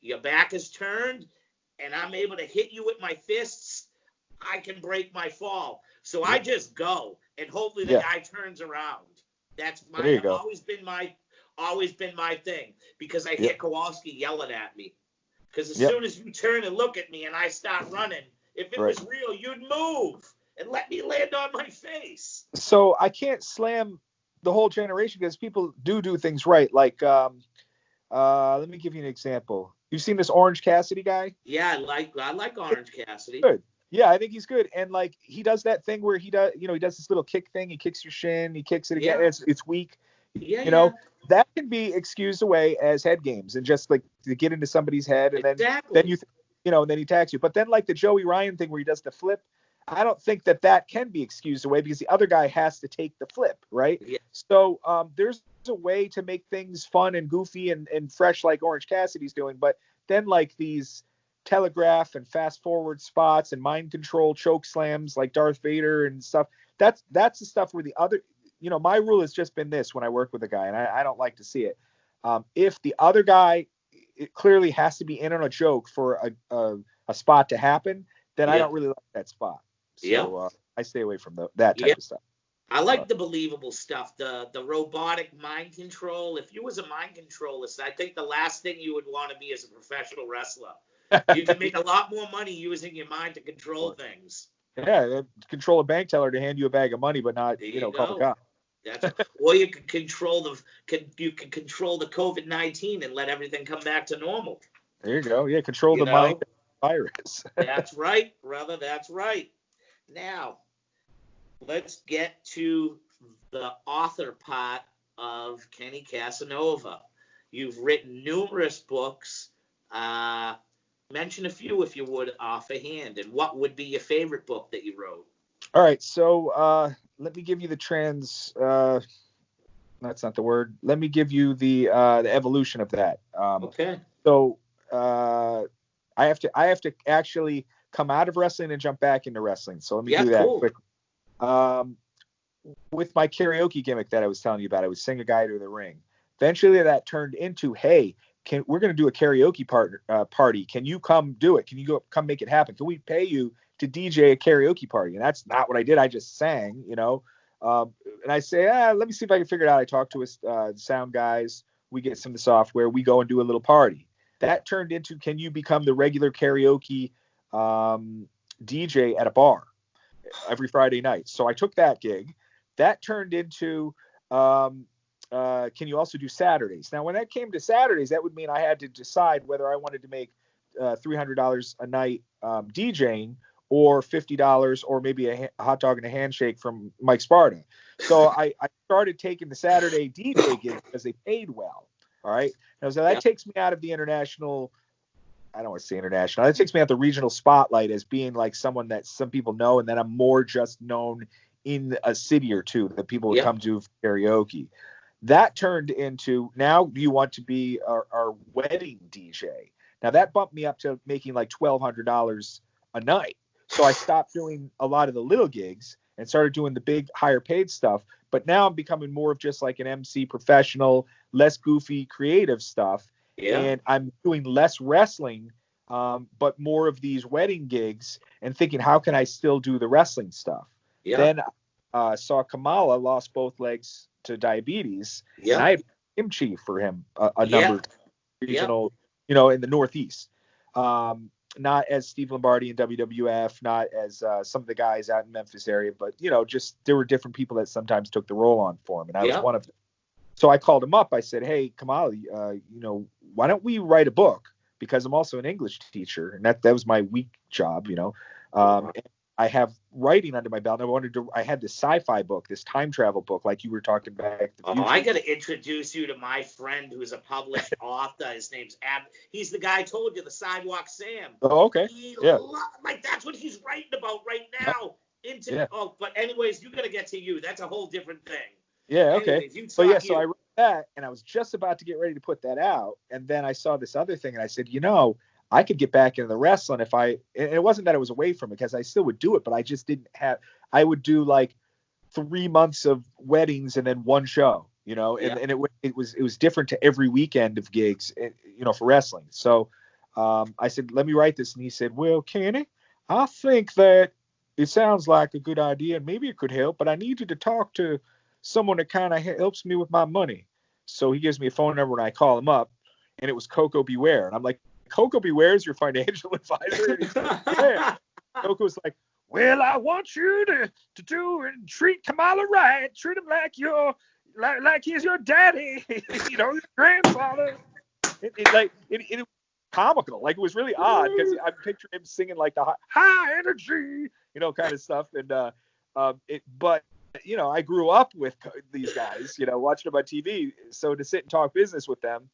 your back is turned and I'm able to hit you with my fists, I can break my fall. So I just go, and hopefully the guy turns around. That's always been my thing, because I hear Kowalski yelling at me. Because as soon as you turn and look at me and I start running, if it was real, you'd move and let me land on my face. So I can't slam the whole generation because people do things right. Like, let me give you an example. You've seen this Orange Cassidy guy? Yeah, I like Orange Cassidy. Good. Yeah, I think he's good. And like he does that thing where he does this little kick thing. He kicks your shin, he kicks it again. It's weak. Yeah, that can be excused away as head games and just like to get into somebody's head, and then and then he attacks you. But then like the Joey Ryan thing where he does the flip, I don't think that can be excused away because the other guy has to take the flip, right? Yeah. So there's a way to make things fun and goofy and fresh like Orange Cassidy's doing, but then like these telegraph and fast forward spots and mind control choke slams like Darth Vader and stuff, that's the stuff where the other, my rule has just been this when I work with a guy, and I don't like to see it. If the other guy, it clearly has to be in on a joke for a spot to happen, then I Yeah. don't really like that spot. So Yeah. I stay away from that type Yeah. of stuff. I like the believable stuff, the robotic mind control. If you was a mind controlist, I think the last thing you would want to be is a professional wrestler. You can make a lot more money using your mind to control things. Yeah, control a bank teller to hand you a bag of money, but not, There you you know, call the go. cop. That's or you can control the COVID-19 and let everything come back to normal. There you go. Yeah, control You the mind know? of the virus. That's right, brother. That's right. Now, let's get to the author part of Kenny Casanova. You've written numerous books. Mention a few, if you would, offhand. And what would be your favorite book that you wrote? All right, so let me give you the that's not the word. Let me give you the evolution of that. Okay. So I have to actually come out of wrestling and jump back into wrestling. So let me do that cool. quick. With my karaoke gimmick that I was telling you about, I would sing a guy to the ring. Eventually, that turned into, hey, we're going to do a karaoke party. Can you come do it? Can you come make it happen? Can we pay you to DJ a karaoke party? And that's not what I did. I just sang, you know. And I say, let me see if I can figure it out. I talk to the sound guys. We get some of the software. We go and do a little party. That turned into, can you become the regular karaoke DJ at a bar every Friday night? So I took that gig. That turned into, can you also do Saturdays? Now, when that came to Saturdays, that would mean I had to decide whether I wanted to make $300 a night DJing, or $50, or maybe a hot dog and a handshake from Mike Sparta. So I started taking the Saturday DJ gigs because they paid well. All right. Now, so that takes me out of the international. I don't want to say international. That takes me out the regional spotlight as being like someone that some people know, and then I'm more just known in a city or two that people would come to for karaoke. That turned into, now you want to be our wedding DJ. Now that bumped me up to making like $1,200 a night. So I stopped doing a lot of the little gigs and started doing the big higher paid stuff. But now I'm becoming more of just like an MC professional, less goofy, creative stuff. Yeah. And I'm doing less wrestling, but more of these wedding gigs, and thinking, how can I still do the wrestling stuff? Yeah. Then saw Kamala lost both legs to diabetes. Yeah. And I had him chief for him a number of regional, you know, in the Northeast. Not as Steve Lombardi in WWF, not as some of the guys out in Memphis area, but, you know, just there were different people that sometimes took the role on for him, and I was one of them. So I called him up. I said, hey, Kamala, you know, why don't we write a book? Because I'm also an English teacher, and that was my week job, you know. And I have writing under my belt. I had this sci-fi book, this time travel book, like you were talking about. I got to introduce you to my friend who's a published author. His name's He's the guy I told you, the Sidewalk Sam. Oh, okay. Like, that's what he's writing about right now. But anyways, you got to get to you. That's a whole different thing. Yeah, okay. So I wrote that, and I was just about to get ready to put that out, and then I saw this other thing, and I said, you know, I could get back into the wrestling and it wasn't that I was away from it, because I still would do it, but I just didn't have, I would do like 3 months of weddings and then one show, you know, and it was different to every weekend of gigs, you know, for wrestling. So I said, let me write this. And he said, well, Kenny, I think that it sounds like a good idea and maybe it could help, but I need you to talk to someone that kind of helps me with my money. So he gives me a phone number, and I call him up, and it was Coco Beware. And I'm like, Coco Beware is your financial advisor? And he's like, yeah. Coco's like, well, I want you to do and treat Kamala right. Treat him like he's your daddy, you know, your grandfather. It was comical. Like, it was really odd, because I picture him singing like the high energy, you know, kind of stuff. And but you know, I grew up with these guys, you know, watching them on TV. So to sit and talk business with them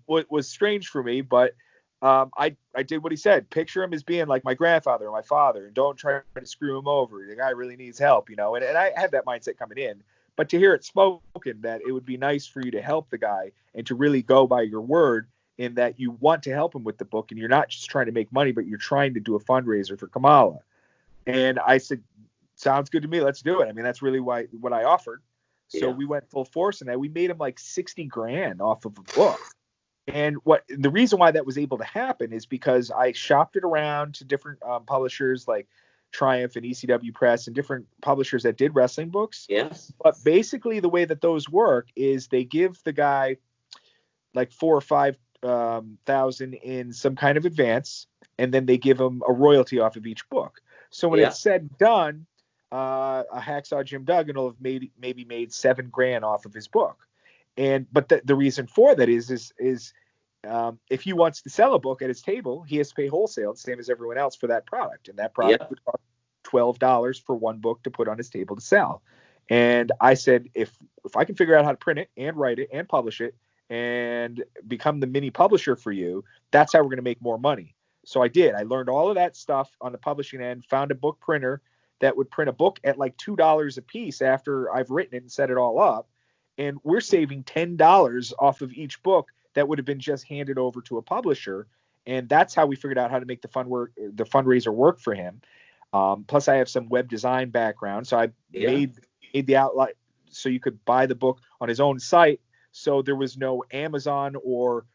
was strange for me, but I did what he said. Picture him as being like my grandfather or my father, and don't try to screw him over. The guy really needs help, you know, and I had that mindset coming in. But to hear it spoken that it would be nice for you to help the guy and to really go by your word, in that you want to help him with the book, and you're not just trying to make money, but you're trying to do a fundraiser for Kamala. And I said, sounds good to me. Let's do it. I mean, that's really what I offered. So we went full force in that. We made him like $60,000 off of a book. And the reason why that was able to happen is because I shopped it around to different publishers like Triumph and ECW Press and different publishers that did wrestling books. Yes. But basically, the way that those work is they give the guy like 4 or 5 thousand in some kind of advance, and then they give him a royalty off of each book. So when it's said and done, a Hacksaw Jim Duggan will have maybe made $7,000 off of his book. But the reason for that is if he wants to sell a book at his table, he has to pay wholesale, the same as everyone else, for that product. And that product would cost $12 for one book to put on his table to sell. And I said, if I can figure out how to print it and write it and publish it and become the mini publisher for you, that's how we're going to make more money. So I did. I learned all of that stuff on the publishing end, found a book printer that would print a book at like $2 a piece after I've written it and set it all up. And we're saving $10 off of each book that would have been just handed over to a publisher. And that's how we figured out how to make the fundraiser work for him. Plus I have some web design background. So I made the outline so you could buy the book on his own site. So there was no Amazon or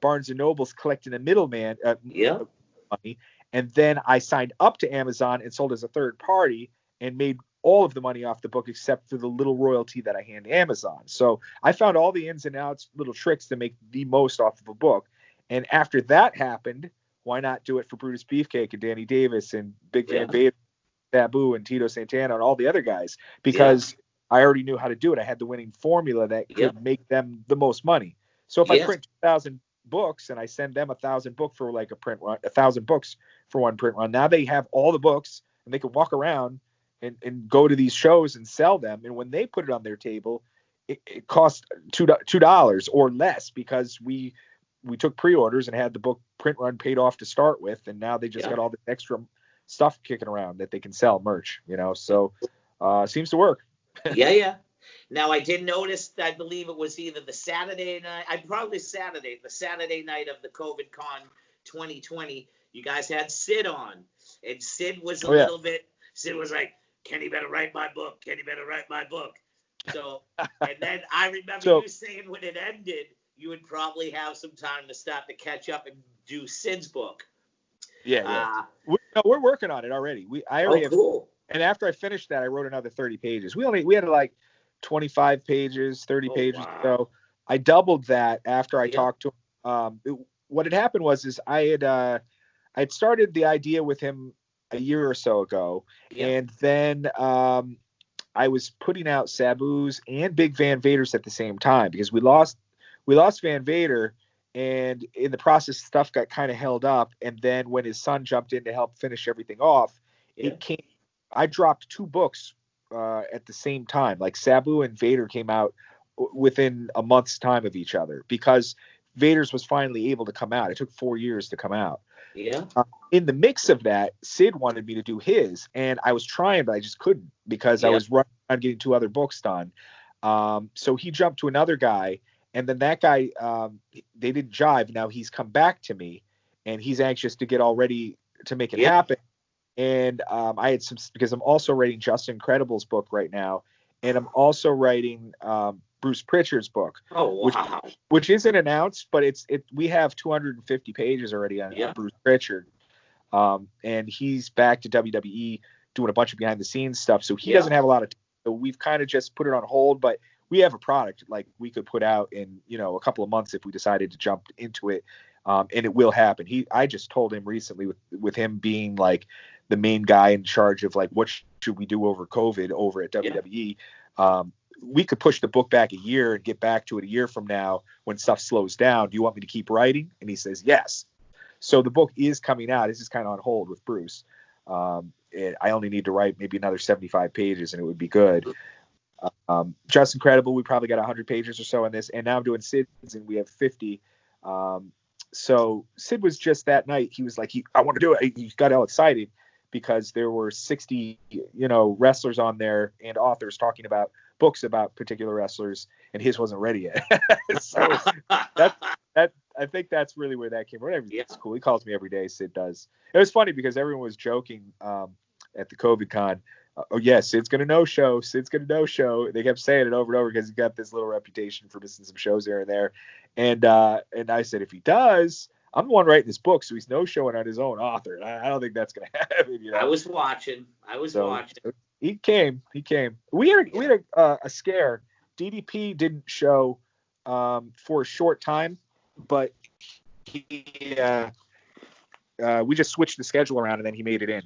Barnes and Noble's collecting a middleman money. And then I signed up to Amazon and sold as a third party and made all of the money off the book except for the little royalty that I hand Amazon. So I found all the ins and outs, little tricks to make the most off of a book. And after that happened, why not do it for Brutus Beefcake and Danny Davis and Big Van Vader, Sabu and Tito Santana and all the other guys? Because I already knew how to do it. I had the winning formula that could make them the most money. So if I print 2,000 books and I send them 1,000 book for like a print run, 1,000 books for one print run, now they have all the books and they can walk around and go to these shows and sell them. And when they put it on their table, it costs $2 or less because we took pre-orders and had the book print run paid off to start with. And now they just got all the extra stuff kicking around that they can sell merch, so seems to work. Now I did notice, I believe it was either the Saturday night, the Saturday night of the COVID Con 2020, you guys had Sid on, and Sid was Sid was like, Kenny better write my book. Kenny better write my book. So, and then I remember you saying when it ended, you would probably have some time to start to catch up and do Sid's book. We're working on it already. I already have, cool. And after I finished that, I wrote another 30 pages. We had like 25 pages, 30 pages. Wow. So I doubled that after I talked to him. What had happened was I had started the idea with him a year or so ago. And then I was putting out Sabu's and Big Van Vader's at the same time because we lost Van Vader, and in the process stuff got kind of held up. And then when his son jumped in to help finish everything off, I dropped 2 books at the same time. Like Sabu and Vader came out within a month's time of each other because Vader's was finally able to come out. It took 4 years to come out. In the mix of that, Sid wanted me to do his, and I was trying, but I just couldn't because I was running on getting 2 other books done. So he jumped to another guy, and then that guy, they didn't jive. Now he's come back to me, and he's anxious to get all ready to make it happen. And I had because I'm also writing Justin Credible's book right now, and I'm also writing Bruce Pritchard's book, which isn't announced, but we have 250 pages already on Bruce Pritchard, and he's back to WWE doing a bunch of behind the scenes stuff, so he doesn't have a lot of time. So we've kind of just put it on hold, but we have a product like we could put out in a couple of months if we decided to jump into it, and it will happen. I just told him recently with him being like the main guy in charge of like what should we do over COVID over at WWE. We could push the book back a year and get back to it a year from now when stuff slows down. Do you want me to keep writing? And he says, yes. So the book is coming out. This is kind of on hold with Bruce. I only need to write maybe another 75 pages and it would be good. Justin Credible, we probably got 100 pages or so on this. And now I'm doing Sid's and we have 50. So Sid was just that night. He was like, I want to do it. He got all excited because there were 60, wrestlers on there and authors talking about books about particular wrestlers, and his wasn't ready yet. So I think that's really where that came from. It's cool. He calls me every day. Sid does. It was funny because everyone was joking at the COVID Con oh yeah, Sid's gonna no show. Sid's gonna no show. They kept saying it over and over because he's got this little reputation for missing some shows here and there. And I said, if he does, I'm the one writing this book, so he's no showing on his own author. And I don't think that's gonna happen. You know? I was watching. He came. We had a scare. DDP didn't show for a short time, but we just switched the schedule around and then he made it in.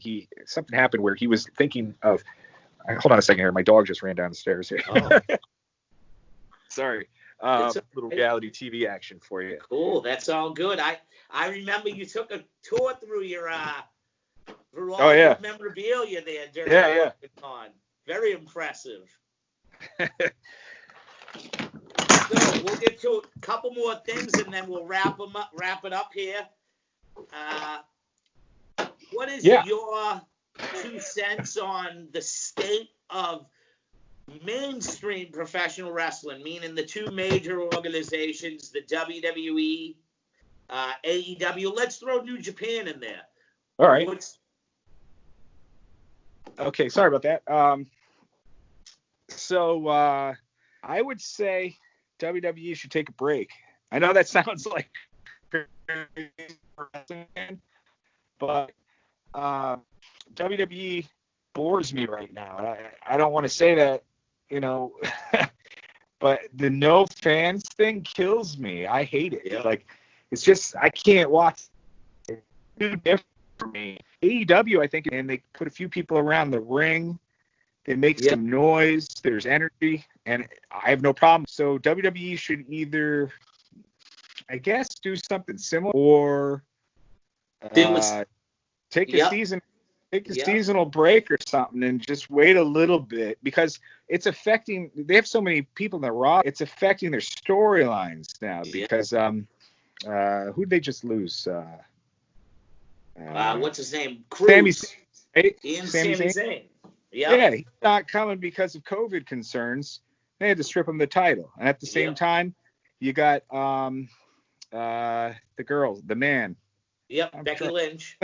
Something happened where he was thinking of. Hold on a second here. My dog just ran down the stairs here. Oh. Sorry. It's Little reality TV action for you. Cool. That's all good. I remember you took a tour through your your memorabilia there during the con. Very impressive. So we'll get to a couple more things and then we'll wrap it up here. What is your 2 cents on the state of mainstream professional wrestling, meaning the 2 major organizations, the WWE, AEW? Let's throw New Japan in there. All right. Okay, sorry about that. So I would say WWE should take a break. I know that sounds like but WWE bores me right now. I don't want to say that, you know, but the no fans thing kills me. I hate it. Yeah. Like, it's just, I can't watch it. It's too different for me. AEW, I think, and they put a few people around the ring. They make some noise. There's energy, and I have no problem. So WWE should either, I guess, do something similar or take a seasonal break or something and just wait a little bit, because it's affecting. They have so many people in the roster. It's affecting their storylines now because who'd they just lose? What's his name? Cruz. Sami Zayn. Yeah, he's not coming because of COVID concerns. They had to strip him the title, and at the same time, you got the girl, the man. Becky Lynch.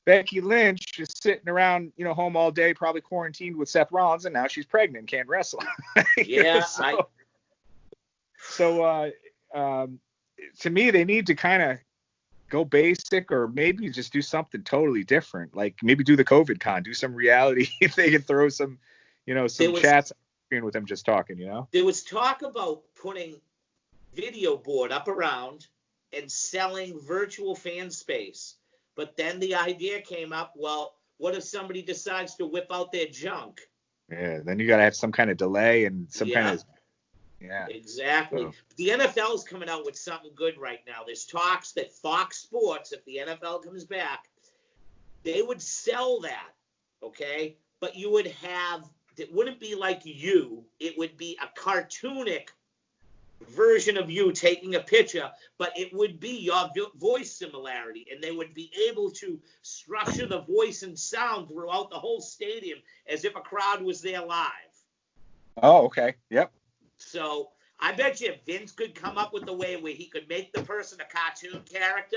Becky Lynch is sitting around, home all day, probably quarantined with Seth Rollins, and now she's pregnant and can't wrestle. So to me, they need to kind of go basic, or maybe just do something totally different. Like maybe do the COVID con, do some reality. If they can throw some, some chats with them just talking, There was talk about putting video board up around and selling virtual fan space. But then the idea came up, well, what if somebody decides to whip out their junk? Yeah, then you got to have some kind of delay and some kind of... Yeah. Exactly. So. The NFL is coming out with something good right now. There's talks that Fox Sports, if the NFL comes back, they would sell that, okay? But you would have... It wouldn't be like you. It would be a cartoonic version of you taking a picture, but it would be your voice similarity, and they would be able to structure the voice and sound throughout the whole stadium as if a crowd was there live. Oh, okay. Yep. So I bet you Vince could come up with a way where he could make the person a cartoon character,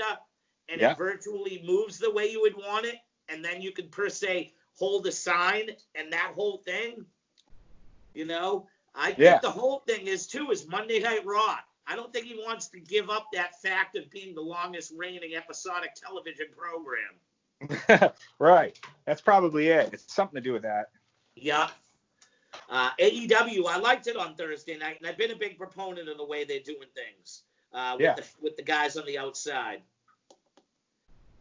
and it virtually moves the way you would want it, and then you could per se hold a sign and that whole thing, I think the whole thing is Monday Night Raw. I don't think he wants to give up that fact of being the longest reigning episodic television program. Right. That's probably it. It's something to do with that. Yeah. AEW, I liked it on Thursday night, and I've been a big proponent of the way they're doing things with the guys on the outside.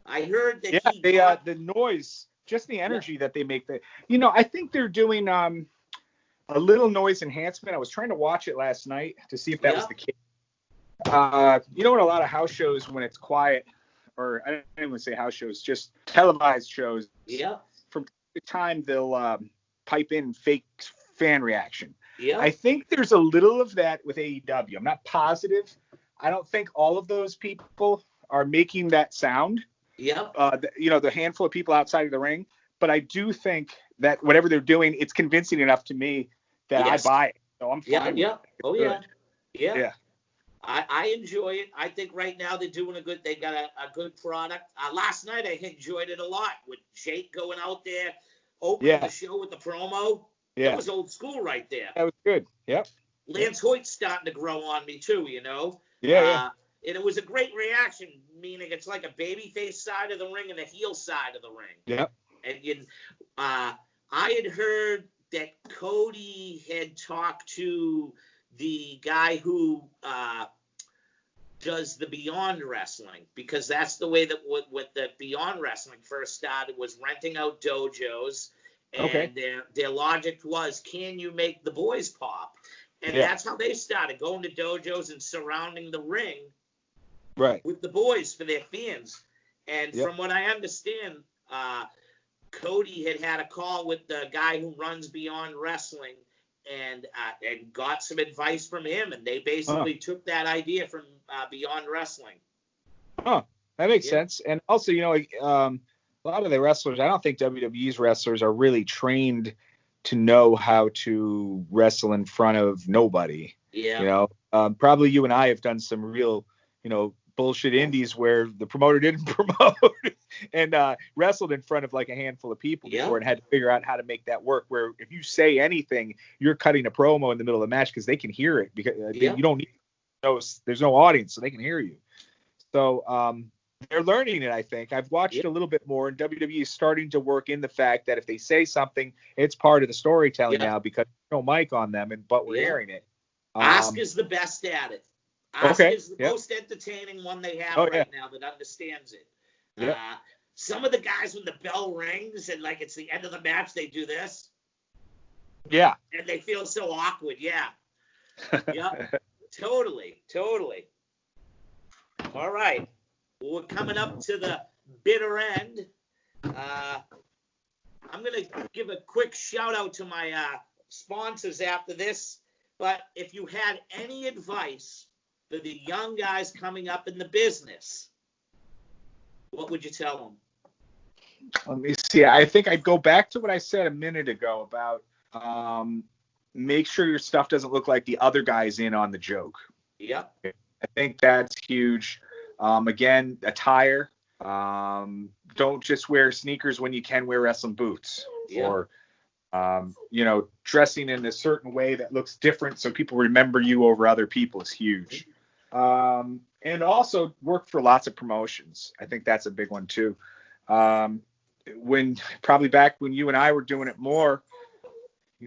I heard that the noise, just the energy that they make. I think they're doing a little noise enhancement. I was trying to watch it last night to see if that was the case. In a lot of house shows, when it's quiet, or I don't even say house shows, just televised shows. Yeah. From time to time, they'll pipe in fake fan reaction. Yeah. I think there's a little of that with AEW. I'm not positive. I don't think all of those people are making that sound. Yeah. The handful of people outside of the ring. But I do think that whatever they're doing, it's convincing enough to me that I buy it. So I'm fine. Yeah. Oh, yeah. Yeah. I enjoy it. I think right now they got a good product. Last night I enjoyed it a lot with Jake going out there, opening the show with the promo. Yeah. That was old school right there. That was good. Yep. Lance Hoyt's starting to grow on me too, you know. Yeah. And it was a great reaction, meaning it's like a babyface side of the ring and a heel side of the ring. Yep. And I had heard that Cody had talked to the guy who does the Beyond Wrestling, because that's the way that what the Beyond Wrestling first started, was renting out dojos. And their logic was, can you make the boys pop? And that's how they started, going to dojos and surrounding the ring with the boys for their fans. And from what I understand, Cody had a call with the guy who runs Beyond Wrestling and got some advice from him. And they basically took that idea from Beyond Wrestling. That makes sense. And also, you know, a lot of the wrestlers, I don't think WWE's wrestlers are really trained to know how to wrestle in front of nobody. Yeah. You know, probably you and I have done some real, you know, bullshit indies where the promoter didn't promote and wrestled in front of like a handful of people before and had to figure out how to make that work. Where if you say anything, you're cutting a promo in the middle of the match because they can hear it, because you don't need there's no audience, so they can hear you. So they're learning it, I think. I've watched a little bit more, and WWE is starting to work in the fact that if they say something, it's part of the storytelling now, because there's no mic on them, but we're hearing it. Asuka's the best at it. Asuka's the most entertaining one they have right now that understands it. Some of the guys, when the bell rings and like it's the end of the match, they do this. Yeah. And they feel so awkward. Yeah. Totally. All right. Well, we're coming up to the bitter end. I'm going to give a quick shout out to my sponsors after this. But if you had any advice for the young guys coming up in the business, what would you tell them? Let me see. I think I'd go back to what I said a minute ago about make sure your stuff doesn't look like the other guy's in on the joke. Yeah. I think that's huge. Again, attire. Don't just wear sneakers when you can wear wrestling boots. Or, you know, dressing in a certain way that looks different so people remember you over other people is huge. And also work for lots of promotions. I think that's a big one too. Probably back when you and I were doing it more,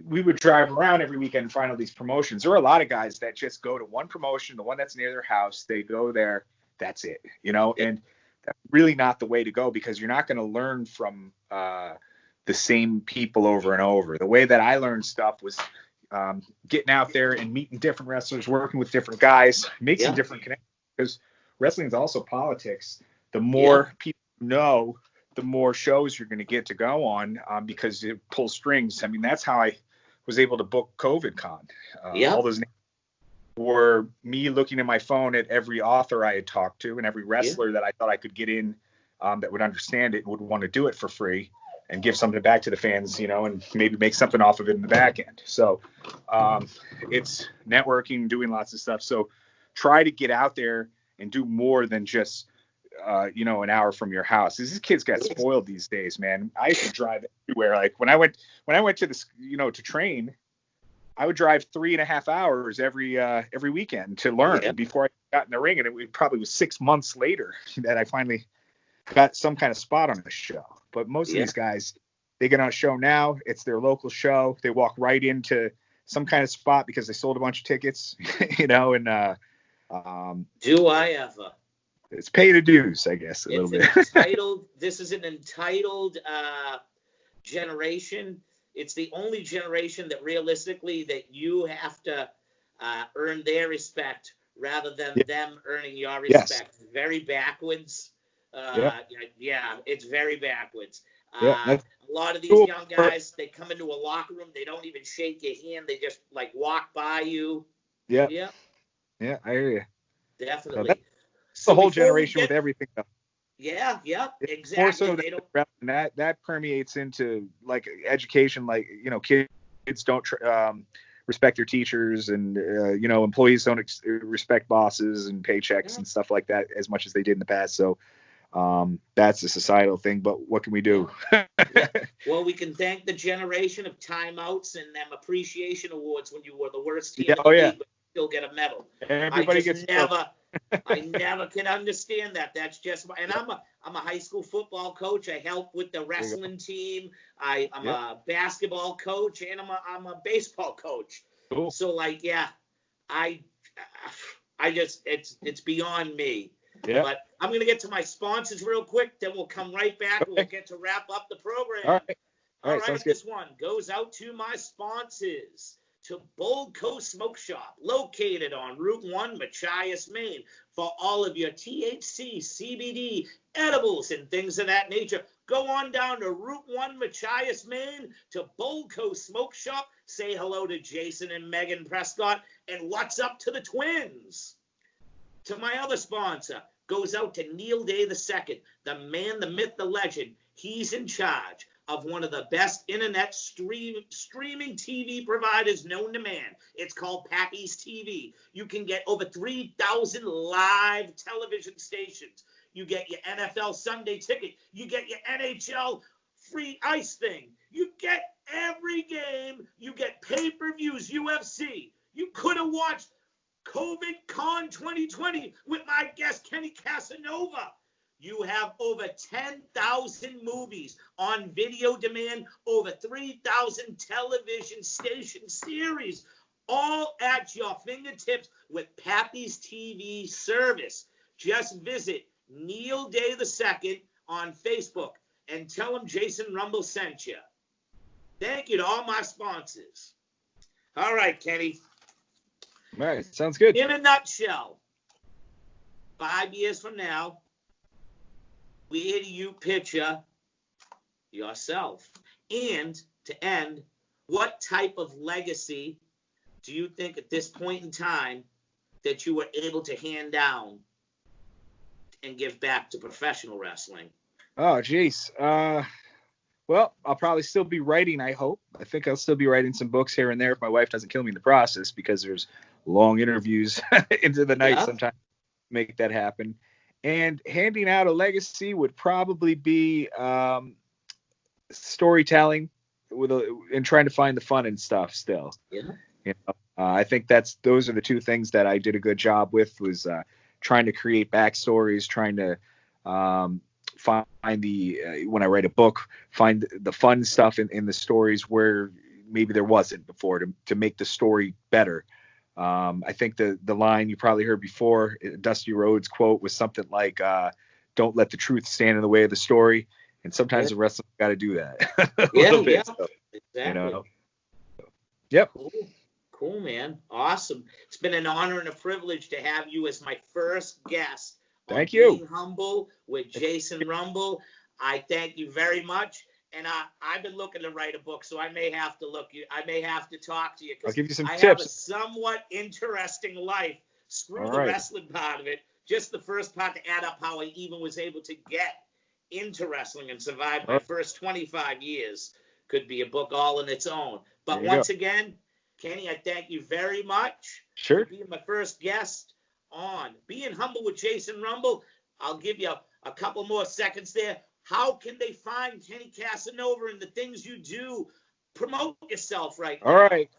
we would drive around every weekend and find all these promotions. There are a lot of guys that just go to one promotion, the one that's near their house. They go there. That's it, you know, and that's really not the way to go, because you're not going to learn from the same people over and over. The way that I learned stuff was getting out there and meeting different wrestlers, working with different guys, making different connections, because wrestling is also politics. The more people know, the more shows you're going to get to go on, because it pulls strings. I mean, that's how I was able to book COVID Con. All those names were me looking at my phone at every author I had talked to and every wrestler that I thought I could get in that would understand it and would want to do it for free and give something back to the fans, you know, and maybe make something off of it in the back end. So it's networking, doing lots of stuff. So try to get out there and do more than just you know, an hour from your house. These kids got spoiled these days, man. I used to drive everywhere. Like when I went to this, you know, to train, I would drive 3.5 hours every weekend to learn before I got in the ring. And it probably was 6 months later that I finally got some kind of spot on the show. But most of these guys, they get on a show now. It's their local show. They walk right into some kind of spot because they sold a bunch of tickets, you know, and do I ever? It's pay the dues, I guess, a little bit. This is an entitled generation. It's the only generation that realistically that you have to earn their respect rather than them earning your respect. Very backwards. It's very backwards. A lot of these young guys, they come into a locker room, they don't even shake your hand. They just like walk by you. Yeah, I hear you. Definitely. So the whole generation with everything though. Yeah, exactly. More so that permeates into like education, like, you know, kids don't respect their teachers, and you know, employees don't respect bosses and paychecks and stuff like that as much as they did in the past. So That's a societal thing, but what can we do? Yeah. Well, we can thank the generation of timeouts and them appreciation awards when you were the worst team in the league, but still get a medal. Everybody gets I never can understand that. That's just, and I'm a high school football coach. I help with the wrestling team. I'm a basketball coach, and I'm a baseball coach. Cool. So like, yeah, I just, it's beyond me. Yeah. But I'm going to get to my sponsors real quick. Then we'll come right back and we'll get to wrap up the program. All right. Sounds good. This one goes out to my sponsors. To Bold Coast Smoke Shop, located on Route 1, Machias, Maine, for all of your THC, CBD, edibles, and things of that nature. Go on down to Route 1, Machias, Maine, to Bold Coast Smoke Shop. Say hello to Jason and Megan Prescott, and what's up to the twins? To my other sponsor, goes out to Neil Day II, the man, the myth, the legend. He's in charge of one of the best internet streaming TV providers known to man. It's called Pappy's TV. You can get over 3,000 live television stations. You get your NFL Sunday ticket. You get your NHL free ice thing. You get every game. You get pay-per-views, UFC. You could have watched COVID Con 2020 with my guest Kenny Casanova. You have over 10,000 movies on video demand, over 3,000 television station series, all at your fingertips with Pappy's TV service. Just visit Neil Day II on Facebook and tell him Jason Rumble sent you. Thank you to all my sponsors. All right, Kenny. All right, sounds good. In a nutshell, 5 years from now, where do you picture yourself? And to end, what type of legacy do you think at this point in time that you were able to hand down and give back to professional wrestling? Oh, geez. Well, I'll probably still be writing, I hope. I think I'll still be writing some books here and there if my wife doesn't kill me in the process, because there's long interviews into the night sometimes to make that happen. And handing out a legacy would probably be storytelling and trying to find the fun and stuff still. Yeah. You know, I think those are the two things that I did a good job with, was trying to create backstories, trying to find when I write a book, find the fun stuff in the stories where maybe there wasn't before, to make the story better. I think the line you probably heard before, Dusty Rhodes quote, was something like, don't let the truth stand in the way of the story. And sometimes the wrestler got to do that. Exactly. You know? Yep. Cool, man. Awesome. It's been an honor and a privilege to have you as my first guest. Thank you. Being Humble with Jason Rumble. I thank you very much. And I've been looking to write a book, so I may have to talk to you. I'll give you some tips. I have a somewhat interesting life. Screw the wrestling part of it. Just the first part to add up how I even was able to get into wrestling and survive my first 25 years could be a book all in its own. But once again, Kenny, I thank you very much for being my first guest on Being Humble with Jason Rumble. I'll give you a couple more seconds there. How can they find Kenny Casanova and the things you do? Promote yourself right now. All right,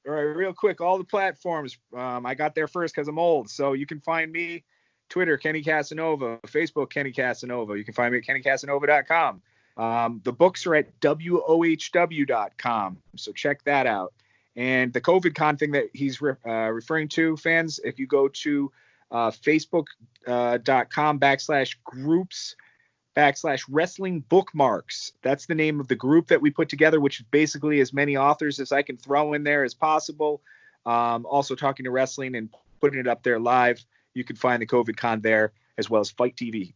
real quick. All the platforms. I got there first because I'm old. So you can find me, Twitter, Kenny Casanova, Facebook, Kenny Casanova. You can find me at kennycasanova.com. The books are at WOHW.com. So check that out. And the COVID con thing that he's referring to, fans, if you go to facebook.com/groups/wrestling bookmarks. That's the name of the group that we put together, which is basically as many authors as I can throw in there as possible. Also talking to wrestling and putting it up there live. You can find the COVID Con there, as well as Fight TV.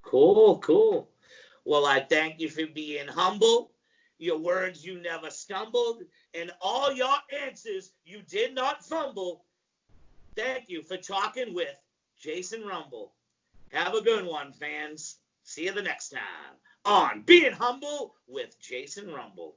Cool. Well, I thank you for being humble. Your words, you never stumbled. And all your answers, you did not fumble. Thank you for talking with Jason Rumble. Have a good one, fans. See you the next time on Being Humble with Jason Rumble.